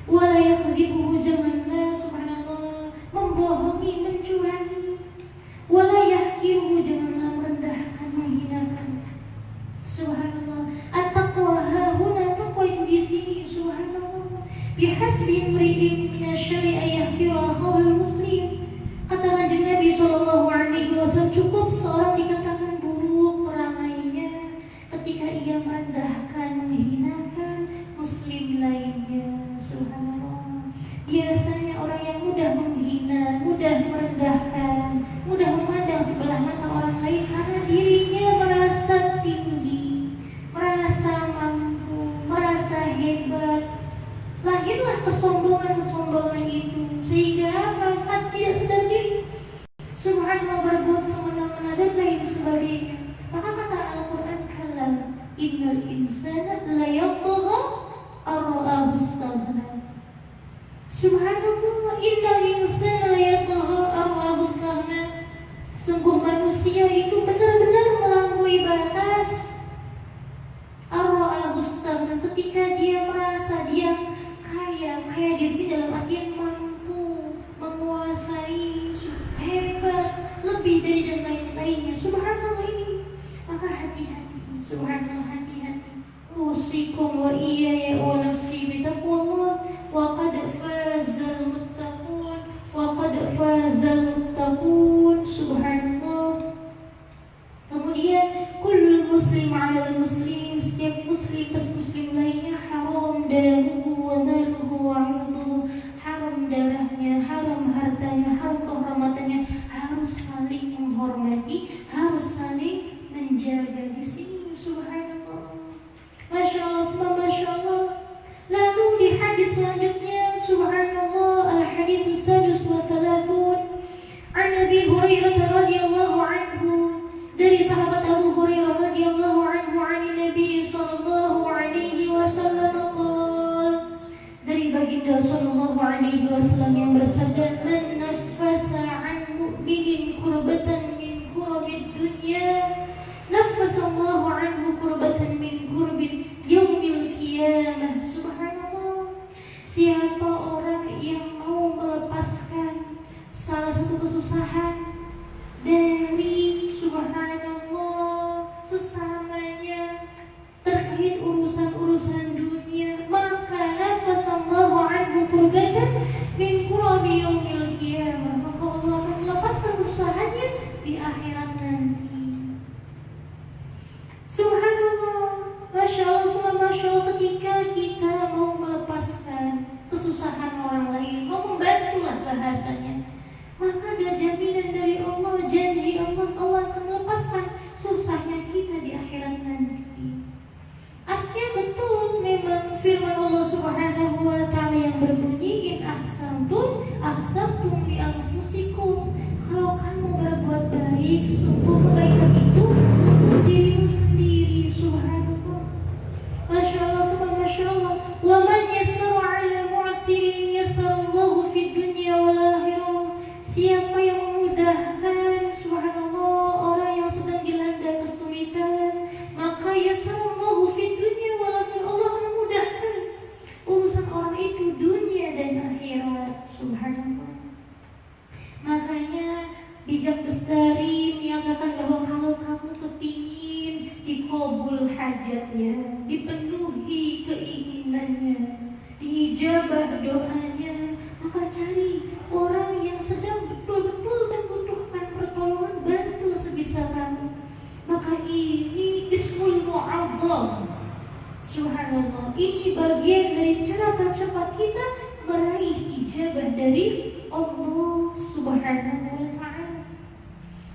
Wala yakhdhibuhu, janganlah subhanallah membohongi, mencurangi. Wala yahkiruhu, janganlah merendahkan, menghinakan. Subhanallah. At-taqwa hahuna, taqwa itu di sini. Subhanallah. Bihasbi imri'in minasyarri ayyahkira akhahul muslim. Kata Kanjeng Nabi SAW, cukup seorang dikatakan buruk perangainya ketika ia merendahkan, menghinakan muslim lainnya. Subhanallah. Biasanya orang yang mudah menghina, mudah merendahkan, mudah memandang sebelah mata orang lain karena dirinya merasa tinggi, merasa mampu, merasa hebat. Lahirlah kesombongan itu, sehingga angkat tidak sedar diri, subhanallah, berbuat semena-mena dan lain sebagainya. Maka kata Al-Quran, kalam innal insana la yatgha ar-ra'ahu istaghna. Subhanallah, innal insana la yatgha ar-ra'ahu istaghna. Sungguh manusia itu benar-benar melampaui batas. Ar-ra'ahu istaghna, ketika dia merasa dia kaya di sini dalam artian mampu, menguasai, hebat, lebih dari dan lain-lainnya. Subhanallah ini. Maka hati-hati. Subhanallah, hati-hati. Usikum wa iyaya wa nafsi bitaqwallah wa qad fazal muttaqun wa qad fazal muttaqun. Subhanallah. Kemudian kullul muslim 'ala muslim, setiap muslim plus muslim lainnya haram damuhu wa maluhu wa 'irduhu, haram darahnya, haram hartanya, haram kehormatannya, harus saling menghormati, harus saling menjaga di sini. Subhanallah. Masya Allah, Masya Allah. Lalu di hadis selanjutnya, subhanallah, al-hadits as-sadis wa thalathun an Abi Hurairah radhiyallahu anhu, dari sahabat Abu Hurairah radhiyallahu anhu, an Nabi sallallahu alaihi wasallam qala, dari baginda sallallahu alaihi wasallam yang bersabda, man nafasa an mu'minin kurbatan min kurabid dunya nafasallahu anhu kurbatan min kurbid yaumil qiyamah. Subhanallah. Siapa orang yang mau melepaskan salah satu kesusahan dari subhanallah sesamanya terkait urusan-urusan dunia, maka nafasallahu anhu kurbatan min kurabi yaumil qiyamah, maka Allah akan melepaskan kesusahannya di akhirat nanti. Subhanallah. Masya Allah, Masya Allah, ketika kita mau melepaskan kesusahan orang lain, mau membantulah bahasanya, maka ada jaminan dari Allah, janji Allah, Allah akan melepaskan susahnya kita di akhirat nanti. Artinya betul, memang firman Allah Subhanahu wa ta'ala yang berbunyi, in ahsantum li anfusikum, kalau kamu berbuat baik, sungguh kebaikan itu untuk dirimu sendiri. Subhanallah. Masya Allah, Masya Allah. Wa man yassara 'ala mu'sirin yassarallahu fid dunya wal akhirah. Siapa yang memudahkan, subhanallah, orang yang sedang dilanda kesulitan, maka yassarallahu fid dunya wal akhirah, Allah memudahkan urusan orang itu dunia dan akhirat. Subhanallah. Makanya bijak bestari menyatakan bahwa kalau kamu kepingin dikabul hajatnya, dipenuhi keinginannya, diijabah doanya, maka cari orang yang sedang betul-betul membutuhkan pertolongan, bantu sebisa kamu. Maka ini ismul mu'azzam. Subhanallah. Ini bagian dari cara tercepat kita meraih ijabah dari Allah Subhanahu wa ta'ala.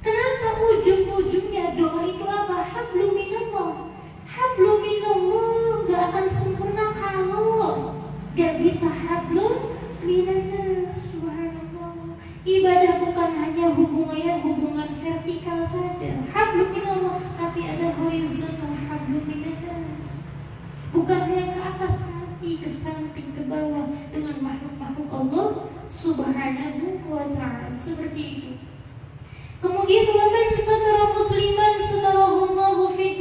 Kenapa ujung-ujungnya doa itu apa? Hablum minallah. Hablum minallah gak akan sempurna kalau gak bisa hablum minannas. Subhanallah. Ibadah bukan hanya hubungan vertikal saja, hablum minallah, tapi ada horizontal hablum minannas. Bukan hanya ke atas, tapi ke samping, ke bawah dengan makhluk-makhluk Allah Subhanahu wa ta'ala. Seperti itu. Kemudian waman satara musliman satarahullahu fid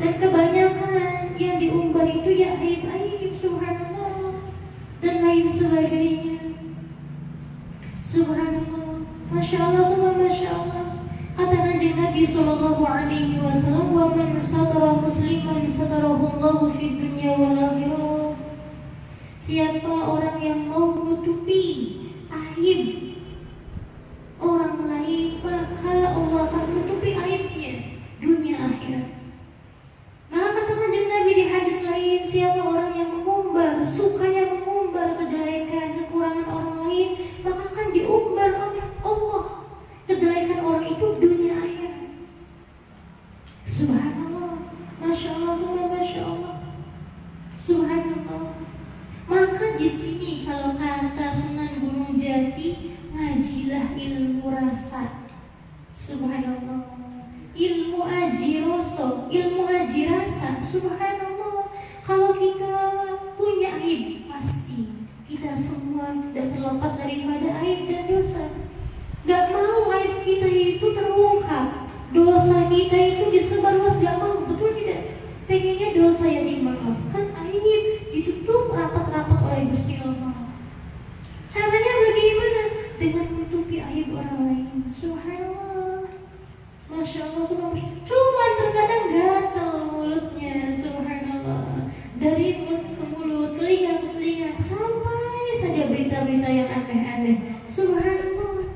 Dan kebanyakan yang diumbar itu ya aib-aib, subhanallah, dan lain sebagainya. Subhanallah, masya Allah, masya Allah. Kata Nabi Sallallahu Alaihi Wasallam, wa man satara musliman satarahu Allahu fid dunya wal akhirah. Siapa orang yang mau menutupi aib orang lain, maka Allah akan menutupi aibnya dunia akhirat. Maka kata Nabi di hadis lain, siapa orang yang mengumbar, sukanya mengumbar kejelekan, kekurangan orang lain, maka akan diumbar oleh Allah kejelekan orang itu dunia akhirat. Subhanallah, masya Allah, masya Allah, subhanallah. Maka di sini kalau kata Sunan Gunung Jati, ngajilah ilmu rasa. Subhanallah, ilmu aji rasa, ilmu aji rasa. Subhanallah, kalau kita punya aib, pasti kita semua tidak terlepas daripada aib dan dosa. Gak mau aib kita itu terungkap, dosa kita itu disebarluas, gak mau, betul tidak? Pengennya dosa yang dimaafkan, aib ditutup rapat-rapat oleh Gusti Allah. Caranya bagaimana? Dengan menutupi aib orang lain. Subhanallah, masya Allah, cuma terkadang gatal mulutnya. Subhanallah, dari mulut ke mulut, telinga ke telinga, sampai saja berita-berita yang aneh-aneh. Subhanallah,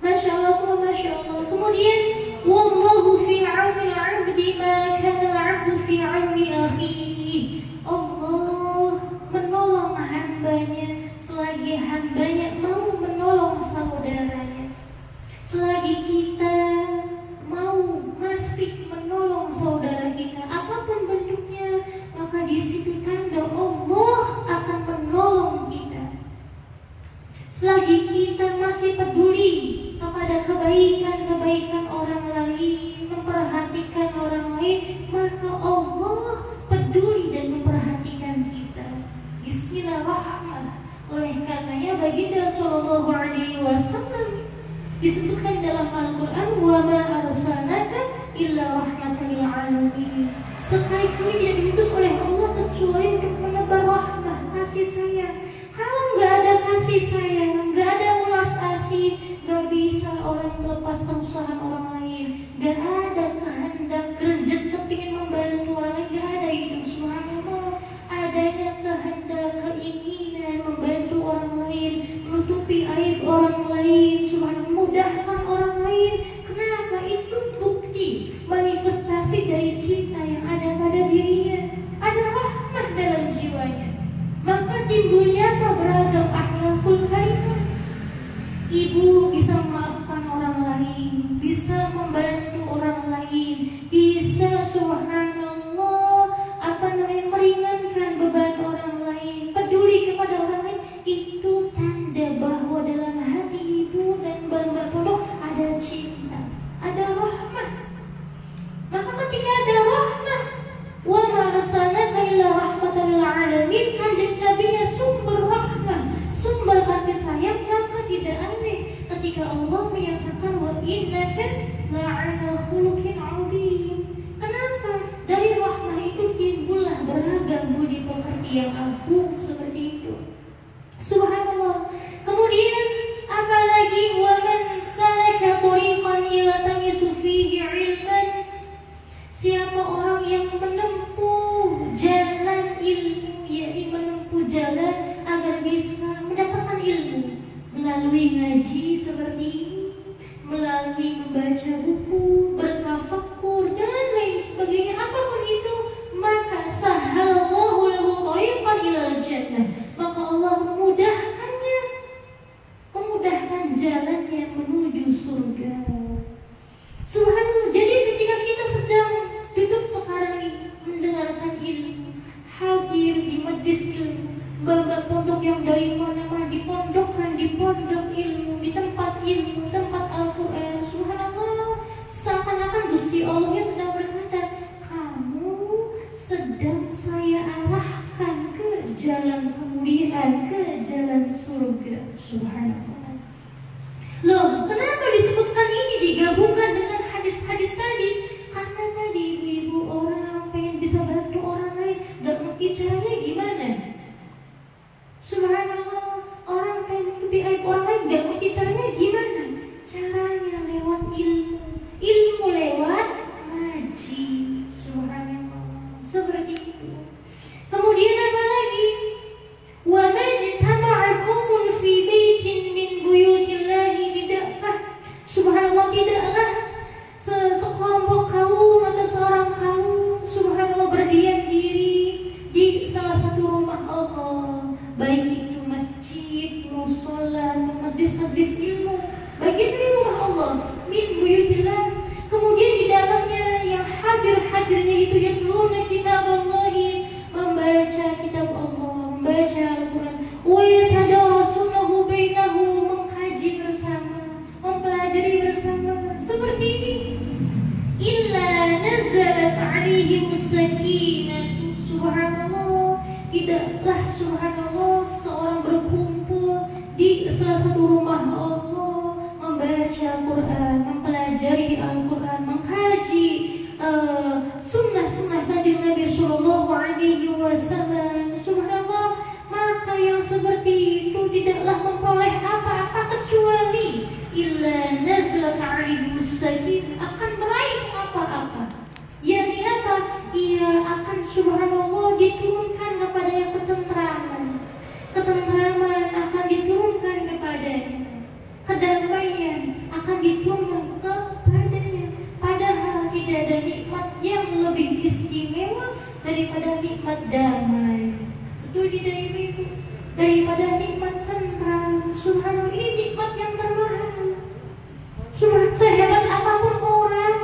masya Allah, masya Allah. Kemudian wallahu fi 'auni al-'abdi ma kana al-'abdu fi 'auni akhihi. Allah menolong hambanya selagi hambanya mau menolong saudaranya. Selagi kita mau masih menolong saudara kita, apapun bentuknya, maka di situ tanda Allah akan menolong kita. Selagi kita masih peduli kepada kebaikan-kebaikan orang lain, memperhatikan orang lain, maka Allah peduli dan memperhatikan kita. Bismillahirrahmanirrahim. Oleh karenanya baginda Sallallahu Alaihi Wasallam disebutkan dalam Al-Quran, wa ma arsalnaka illa rahmatan lil alamin. Sekali-kali dia diutus oleh Allah kecuali untuk menebar rahmah, kasih sayang. Kalau nggak ada kasih sayang, nggak ada ulas asih, nggak bisa orang melepaskan usaha orang lain, nggak ada kehendak kerja kepingin membantu orang lain, nggak ada itu. Subhanallah, adanya kehendak keinginan membantu orang lain, menutupi aib orang lain, subhanallah, memudahkan orang lain. Kenapa? Itu bukti manifestasi dari cinta yang ada pada dirinya, ada rahmat dalam jiwanya. Maka timbulnya beragam akhlakul karimah. Ibu bisa memaafkan orang lain, bisa membantu orang lain, bisa subhanallah meringankan beban orang lain, peduli kepada orang lain. Itu tanda bahwa dalam hati ibu dan bangga pondok ada cinta, ada rahmat. Maka ketika ada rahmat, wa ma arsalnaka illa rahmatan lil alamin, kanjeng Nabinya sumber rahmat, sumber kasih sayang. Maka tidak aneh ketika Allah menyatakan wa innaka la'ala khuluqin 'adzim. Kenapa? Dari rahmah itu timbullah beragam budi pekerti yang agung seperti itu. Subhanallah. Kemudian apalagi wa man salaka tariqan yaltamisu fihi 'ilman. Siapa orang yang menempuh jalan ilmu, yaitu menempuh jalan agar bisa mendapatkan ilmu melalui ngaji seperti ini, melalui membaca buku, bertafakkur, min buyutillah. Kemudian di dalamnya yang hadir-hadirnya itu yatluna kitab Allah, membaca kitab Allah, membaca Al-Quran, wa yatadarasunahu bainahum, mengkaji bersama, mempelajari bersama. Seperti ini. Illa nazalat alaihimus sakinah. Subhanallah, tidaklah subhanallah seorang berkumpul di salah satu rumah Allah, membaca Al-Quran, mempelajari Al-Quran, mengkaji sunnah-sunnah kanjeng Nabi Sallallahu Alaihi Wasallam. Subhanallah, maka yang seperti itu tidaklah memperoleh apa-apa kecuali illa nazalat alaihimus sakinah, akan meraih apa-apa. Yakni apa? Ia akan subhanallah diturunkan kepadanya ketentraman. Ketentraman akan diturunkan kepadanya. Kedamaian akan diturunkan kepadanya. Padahal tidak ada nikmat yang lebih istimewa daripada nikmat damai. Itu tidak itu. Daripada nikmat tentram. Subhanallah, ini nikmat yang termahal. Subhanallah, sehebat apapun orang,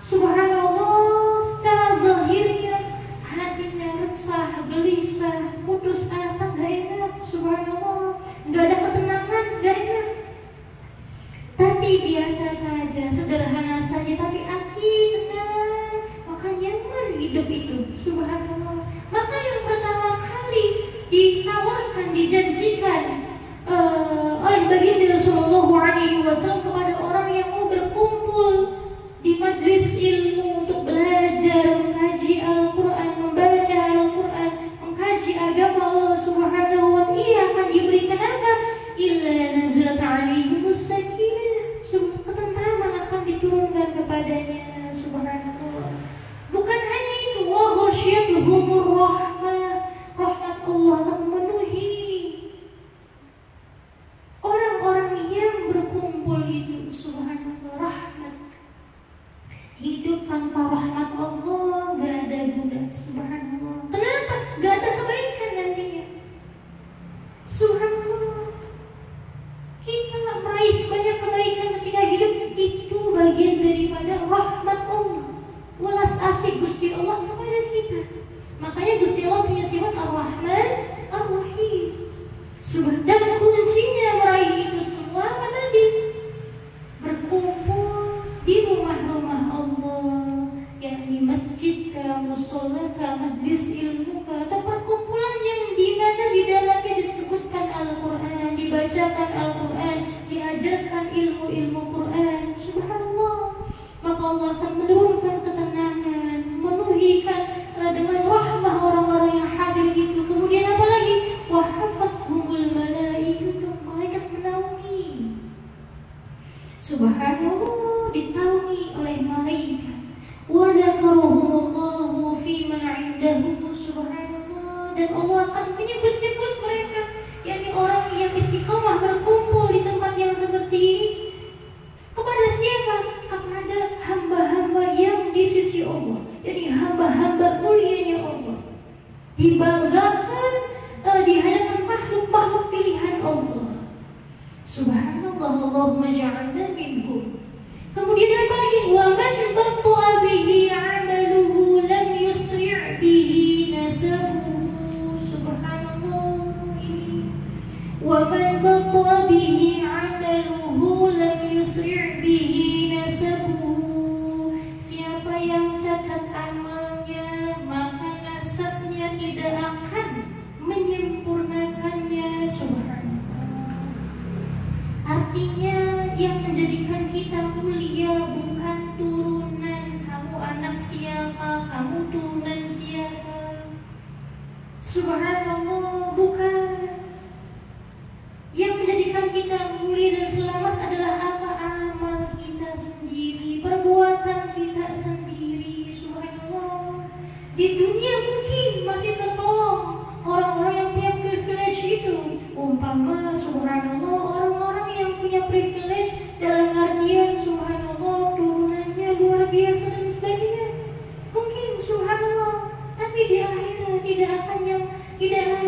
subhanallah, secara zahirnya hatinya resah, gelisah, putus asa, gak enak. Subhanallah, gak ada ketenangan, gak enak. Tapi biasa saja, sederhana saja, tapi hati tenang, maka nyaman hidup itu. Subhanallah. Maka yang pertama kali ditawarkan, dijanjikan oleh baginda Sallallahu Alaihi Wasallam kepada orang yang mau berkumpul di majlis ilmu untuk belajar, mengkaji Al-Quran, membaca Al-Quran, mengkaji agama Allah Subhanahu wa Ta'ala, ia akan diberikan apa? Illa nazalat alaihimus sakinah, ketentraman akan diturunkan kepadanya. Subhanallah. Bukan hanya itu, wa ghasyiyatuhumur rahmah, rahmat Allah akan memenuhi orang-orang yang berkumpul itu. Subhanallah, rahmat. Hidup tanpa rahmat Allah gak ada guna. Subhanallah. Kenapa? Gak ada kebaikan nantinya. Subhanallah. Kita meraih banyak kebaikan ketika hidup itu bagian daripada rahmat Allah, welas asih Gusti Allah kepada kita. Makanya Gusti Allah punya sifat Ar-Rahman Ar-Rahim. Dan kuncinya meraih itu semua apa tadi? Berkumpul di rumah-rumah Allah, yakni masjid ka, musola ka, majlis ilmu ka, atau perkumpulan yang di mana di dalamnya disebutkan Al-Quran, dibacakan Al-Quran, diajarkan ilmu-ilmu Quran. Subhanallah. Maka Allah akan menurunkan ketenangan, memenuhikan dengan rahmah orang-orang yang hadir itu. Kemudian apa lagi? Wa hafatzhumul malaikatu, malaikat menaungi. Subhanallah, ditaungi oleh malaikat. Wa dzakarahumullahu fi man 'indahu. Subhanallah, dan Allah akan menyebut-nyebut mereka, yakni orang yang istiqomah berkumpul di tempat yang seperti ini. Kepada siapa? Kepada hamba-hamba yang di sisi Allah, jadi hamba-hamba mulianya Allah, dibanggakan di hadapan makhluk-makhluk pilihan Allah. Subhanallah, Allahumma ja'alna minhum. Kemudian apa lagi? Wa man batta'a bihi 'amaluhu lam yusri' bihi nasabuhu. Subhanallah. Wa man batta'a bihi 'amaluhu lam yusri' bihi nasabuhu. Siapa yang cacat amalnya, maka nasabnya tidak akan menyempurnakannya. Subhanallah. Artinya yang menjadikan kita mulia bukan turunan kamu anak siapa, kamu turunan siapa. Subhanallah, bukan. Yang menjadikan kita mulia dan selamat adalah apa? Amal kita sendiri, perbuatan kita sendiri. Subhanallah. Di dunia mungkin masih tertolong orang-orang yang punya privilege itu. Umpama subhanallah, orang-orang yang punya privilege dalam artian subhanallah turunannya luar biasa dan sebagainya. Mungkin subhanallah, tapi di akhirat tidak akan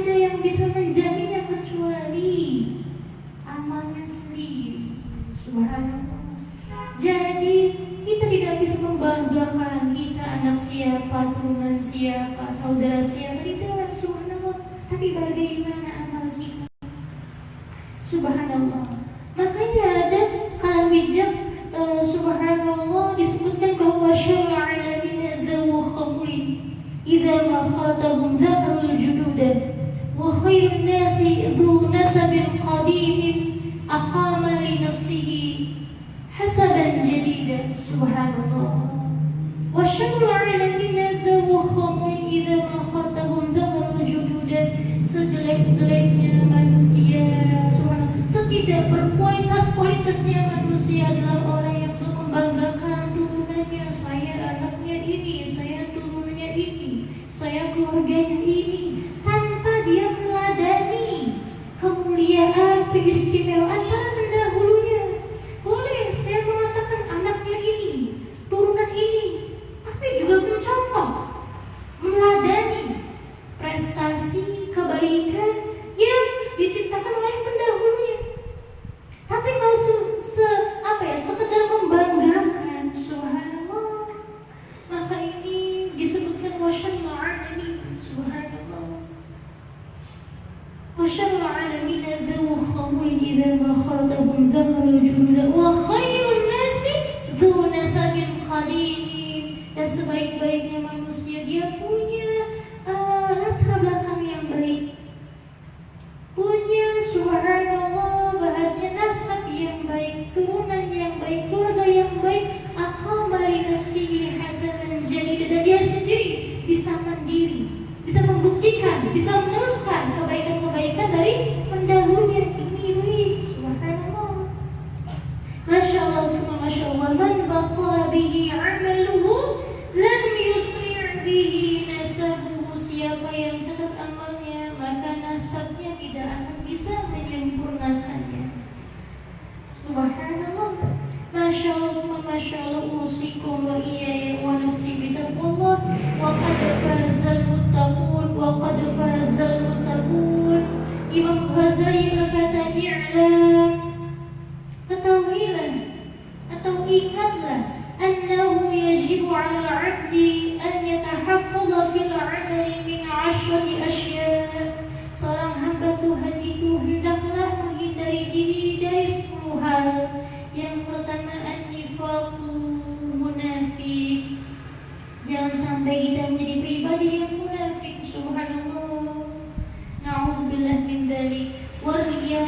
Jadi kita tidak bisa membanggakan kita anak siapa, turunan siapa, saudara siapa, tidak, subhanallah. Tapi bagaimana amal kita? Subhanallah. Makanya ada kalam bijak, subhanallah, disebutkan bahwa syar'a lana dzawu khamrin idza ma khatabum dzakarul jududa wa khairun nasi dzu nasabin qadimin aqama li nafsihi hasaban jadidan. Subhanallah. Wa syar'a lana dzawu khamrin idza ma khatabum dzakarul jududa. Sejelek-jeleknya manusia, setidak berkualitasnya manusia adalah orang yang selalu membanggakan turunannya. Saya anaknya ini, saya turunannya ini, saya keluarganya ini, tanpa dia meladani kemuliaan, keistimewaan para pendahulunya. Boleh saya mengatakan anaknya ini, turunan ini, tapi juga mencontoh, meladani prestasi, kebaikan yang diciptakan oleh pendahulunya. Tapi kalau sekedar membanggakan, subhanallah, maka ini disebutkan wasyarrul alamin. Subhanallah. Wasyarrul alamin dzawu khamrin idza ma khatabum dzakarul jududa wa khairun nasi dzu nasabin qadim. Dan sebaik-baiknya manusia dia punya latar belakang yang baik, punya subhanallah bahasnya nasab yang baik, turunan yang baik, keluarga yang baik, aqama li nafsihi hasanan jadida, dan dia sendiri bisa mandiri, bisa membuktikan, bisa meneruskan kebaikan-kebaikan dari pendahulunya. Ini subhanallah. Masya Allah, masya Allah. Man baqala bihi amaluhu lam yusri' bihi nasabuhu. Siapa yang catat amalnya, maka nasabnya tidak akan bisa menyempurnakannya. Subhanallah. Masya Allah, masya Allah. Usikum wa iyaya wa nafsi bitaqwallah. Wa qad fazal muttaqun, wa qad fazal muttaqun. Imam Ghazali berkata, i'lam, ketahuilah atau ingatlah, annahu yajibu 'ala al-'abdi an yatahaffadha fil 'amali min 'ashrati asya'. Seorang hamba Tuhan itu hendaklah menghindari diri dari 10 hal. Yang pertama, an-nifaqu, munafik. Jangan sampai kita menjadi pribadi yang munafik. Subhanallah. Na'udzubillah min dzalik. Wariya,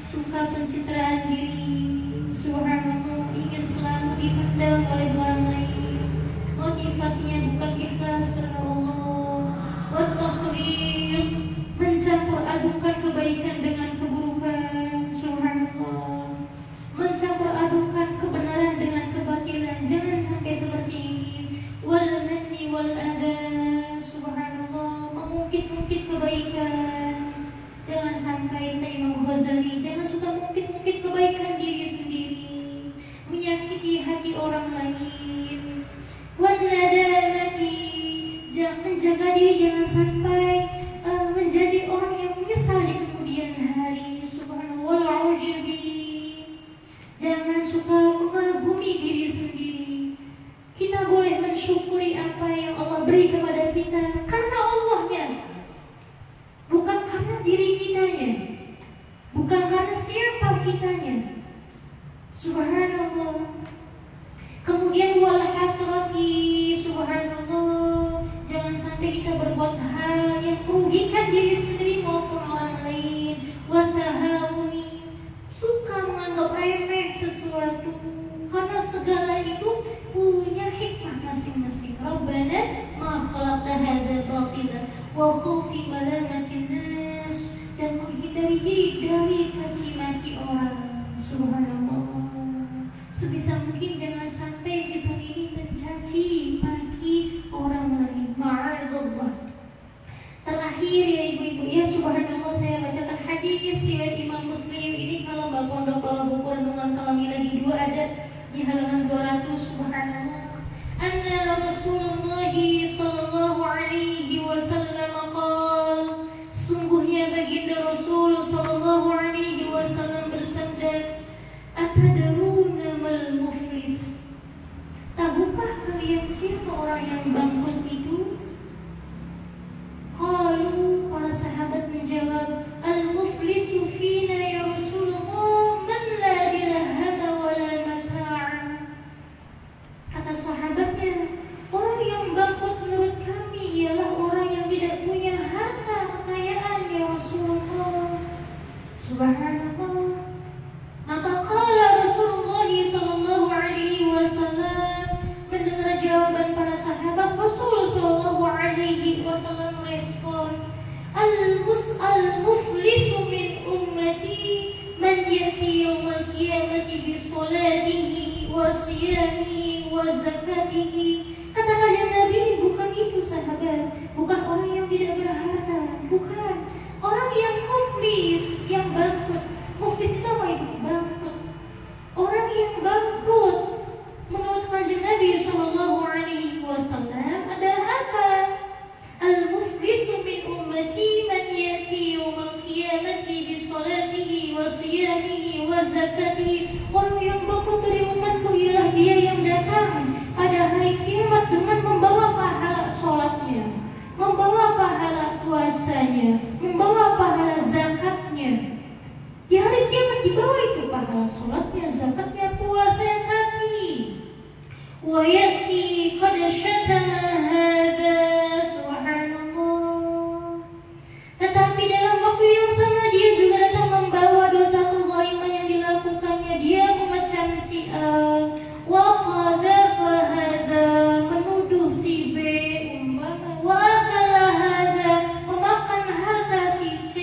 suka pencitraan diri. Subhanallah, ingin selalu dipandang oleh orang lain. Motivasinya bukan ikhlas karena Allah. Wat-takhriq, mencampur adukan kebaikan dengan keburukan. Subhanallah. Mencampur adukan kebenaran dengan kebatilan. Jangan sampai seperti ini. Wal manni wal adha. Subhanallah, mengungkit-ungkit kebaikan. Jangan sampai Imam Ghazali, jangan suka mengungkit-ungkit kebaikan diri sendiri, menyakiti hati orang lain. Wan nadamati, jangan menjaga diri, jangan sampai menjadi orang yang menyesal di kemudian hari. Subhanallah. Wal ujubi, jangan suka mengagumi diri sendiri. Kita boleh mensyukuri apa yang Allah beri kepada kita karena Allahnya, bukan karena diri kitanya, bukan karena siapa kitanya. Subhanallah. Kemudian wal hasrati, subhanallah, jangan sampai kita berbuat hal yang merugikan diri sendiri maupun orang lain. Wa tahawuni, suka menganggap remeh sesuatu, karena segala itu punya hikmah masing-masing. Rabbana ma khalaqta hadza batila wa khufi malamatin nas, dan menghindari diri dari caci maki orang. Subhanallah. Sebisa mungkin jangan sampai lisan ini mencaci maki orang lain. Ma'adallah. Terakhir ya ibu-ibu, ya subhanallah, saya bacakan hadis riwayat Imam Muslim ini. Kalau Mbak Pondok bawa buku renungan kalami lagi 2 ada di halaman 200. Subhanallah. Anna Rasulullah sallallahu alaihi wasallam qala, sungguhnya baginda Rasul sallallahu alaihi wasallam bersabda, atadruna mal wa zakatihi. Kata kanjeng Nabi, bukan itu sahabat, bukan orang yang tidak berharta, bukan orang yang muflis, yang bangkrut. Muflis itu apa itu? Bangkrut. Orang yang bangkrut menurut kanjeng Nabi Shallallahu Alaihi Wasallam adalah apa? Al-muflisu min ummati man yati yawmal qiyamati bi salatihi wa siyamihi wa zakatihi. Orang yang bangkrut dari umatku ialah dia yang datang pada hari kiamat dengan membawa pahala sholatnya, membawa pahala puasanya, membawa pahala zakatnya. Di hari kiamat dibawa itu pahala sholatnya, zakatnya, puasanya, tapi wa yati qad syatama hadza. Tetapi dalam waktu yang sama dia juga datang membawa dosa kezaliman yang dilakukannya. Dia memecam si A, wa qadhafa hadza, menuduh si B, wa akala hadza, memakan harta si C,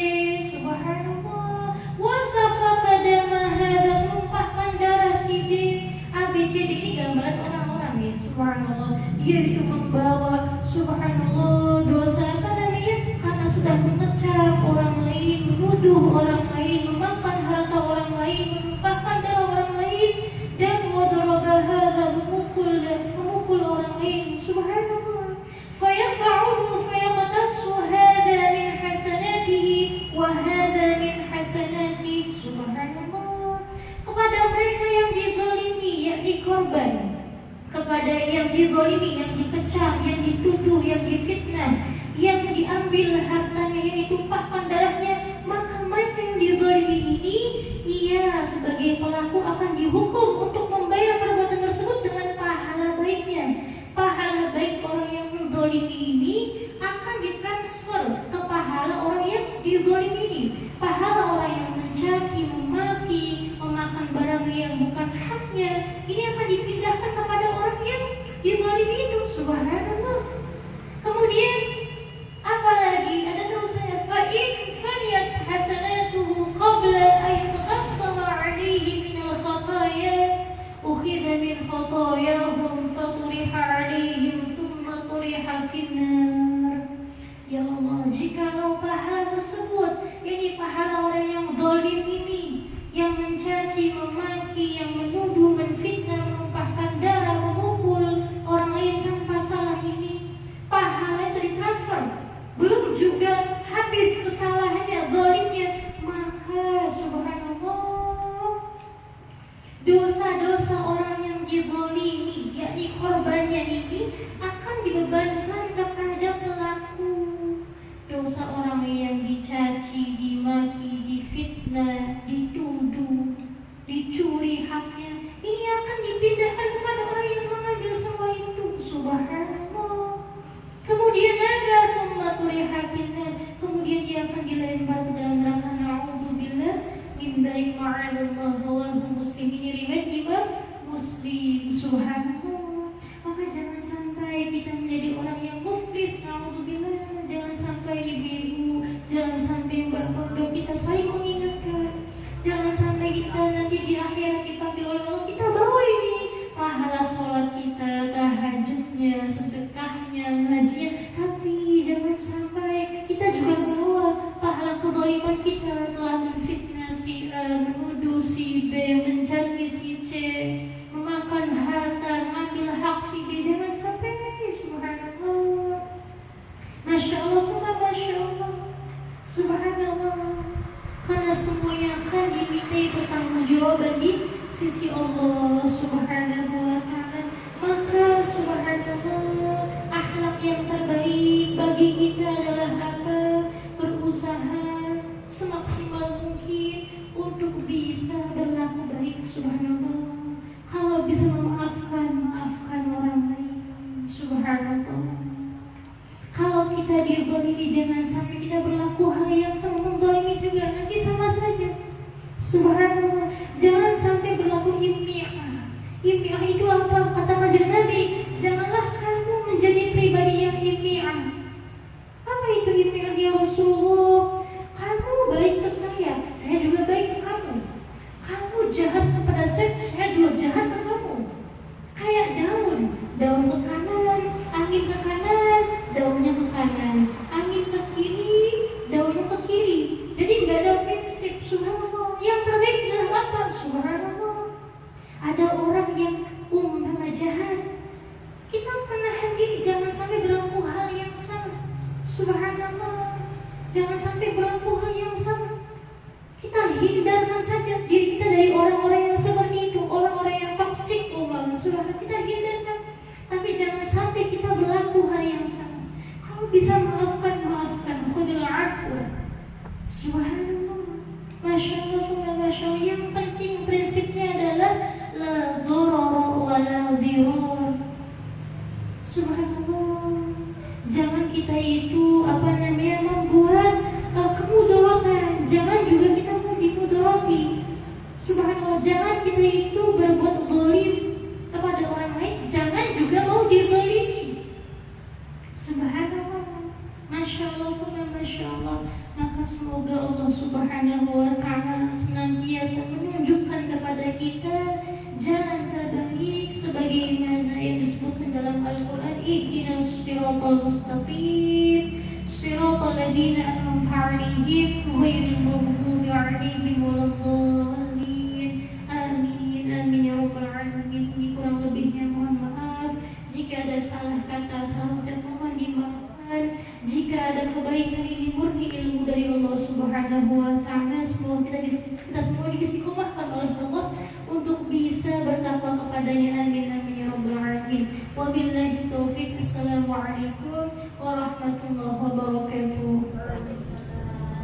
subhanallah, wa safaka dama hadza, menumpahkan darah si D. A, B, C, D ini gambaran orang-orang ya, subhanallah. Dia itu membawa, subhanallah, dosa apa namanya? Karena sudah mengecam orang lain, menuduh orang lain, memakan harta orang lain, menumpahkan darah orang lain, dan wadaraba hadza, memukul orang lain, subhanallah. Fayaqa'uhu fayaqtasu hadza min hasanatihi wa hadza min hasanati, subhanallah. Kepada mereka yang dizalimi, yakni korban, kepada yang dizalimi, yang dikecam, yang dituduh, yang difitnah, yang diambil hartanya, yang ditumpahkan darahnya, maka mereka yang dizalimi ini, ia sebagai pelaku akan dihukum untuk membayar perbuatan tersebut dengan pahala baiknya. Pahala baik orang yang menzalimi ini akan ditransfer ke pahala orang yang dizalimi ini. Pahala orang yang mencaci, memaki, memakan barang yang bukan haknya, ini akan dipindahkan kepada orang yang dizalimi itu, subhanallah. Kemudian apalagi ada terusannya, fa'in faniyat hasanatuhu qabla an yataqassama 'alaihi min al-khataya ukhidha min khatayahum faturiha 'alaihim thumma turiha finnar. Ya Allah, jikalau pahala tersebut, yakni pahala orang yang zalim ini, yang mencaci, memaki, yang menuduh, menfitnah, menumpahkan darah, memukul orang lain tanpa salah ini, pahalanya sudah ditransfer. Belum juga habis kesalahannya, zalimnya, maka subhanallah, dosa-dosa orang yang dizalimi, yakni korbannya ini, akan dibebankan kepada pelaku. Dosa orang yang dicaci, dimaki, difitnah, dituduh, dicuri haknya, ini akan dipindahkan kepada orang yang mengambil semua itu, subhanallah. Kemudian ada kemudian dia akan dilempar ke dalam neraka, na'udzubillah min dzalik, ma'adallah, rawahu Muslim. Ini riwayat Imam Muslim, subhanallah. Maka jangan sampai kita menjadi orang yang muflis, na'udzubillah. Jangan sampai ibu-ibu, jangan sampai mbak-mbak, kita saling mengingatkan. Jangan sampai kita nanti di akhirat dipanggil oleh Allah, kita bawa ini pahala sholat kita, tahajudnya, sedekahnya, hajinya, tapi jangan sampai kita juga bawa pahala kezaliman kita, telah menfitnah si A, menuduh si B, mencaci si C, memakan harta, mengambil hak si D. Jangan sampai, subhanallah. Masya Allah, Masya Allah, subhanallah. Karena semuanya akan dimintai pertanggungjawaban di sisi Allah subhanahu wa ta'ala. Maka subhanallah, akhlak yang terbaik bagi kita adalah apa? Berusaha semaksimal mungkin untuk bisa berlaku baik, subhanallah. Kalau bisa maafkan orang lain, subhanallah. Kalau kita dizalimi, jangan sampai kita berlaku hal yang sama, menzalimi juga, nanti sama saja, subhanallah. Jangan sampai berlaku immi'ah. Immi'ah itu apa? Kata kanjeng Nabi, janganlah kamu menjadi pribadi yang immi'ah. Apa itu immi'ah ya Rasulullah? Kamu baik ke saya juga baik ke kamu. Kamu jahat kepada saya juga jahat ke kamu. Kayak Daud, Subhanahu kita hindarkan. Tapi jangan sampai kita berlaku hal yang sama. Kalau bisa maafkan, maafkan. Khudil afwa. Subhanallah. Masya Allah, Masya Allah. Yang penting prinsipnya adalah la dorara wa la dirar. Subhanallah. Jangan kita itu membuat kemudaratan. Jangan juga kita mau dimudarati. Subhanallah. Jangan kita itu berbuat zalim kepada orang lain. Jangan juga mau dizalimi. Subhanallah. Masya Allah, Masya Allah. Maka semoga Allah Subhanahu wa ta'ala senantiasa menunjukkan kepada kita jalan terbaik sebagaimana yang disebutkan dalam Al-Quran. Ihdinas siratal mustaqim, siratal ladzina an'amta 'alaihim ghairil maghdubi 'alaihim waladdallin. Amin, amin ya rabbal alamin. Ini kurang lebihnya mohon maaf. Jika ada salah kata, salah ucap mohon dimaafkan. Jika ada kebaikan ini murni ilmu dari Allah Subhanahu wa ta'ala. Semoga kita semua diistiqomahkan oleh Allah untuk bisa bertakwa kepadanya. Amin, amin ya rabbal alamin. Wabillahi taufiq. Assalamualaikum warahmatullahi wabarakatuh.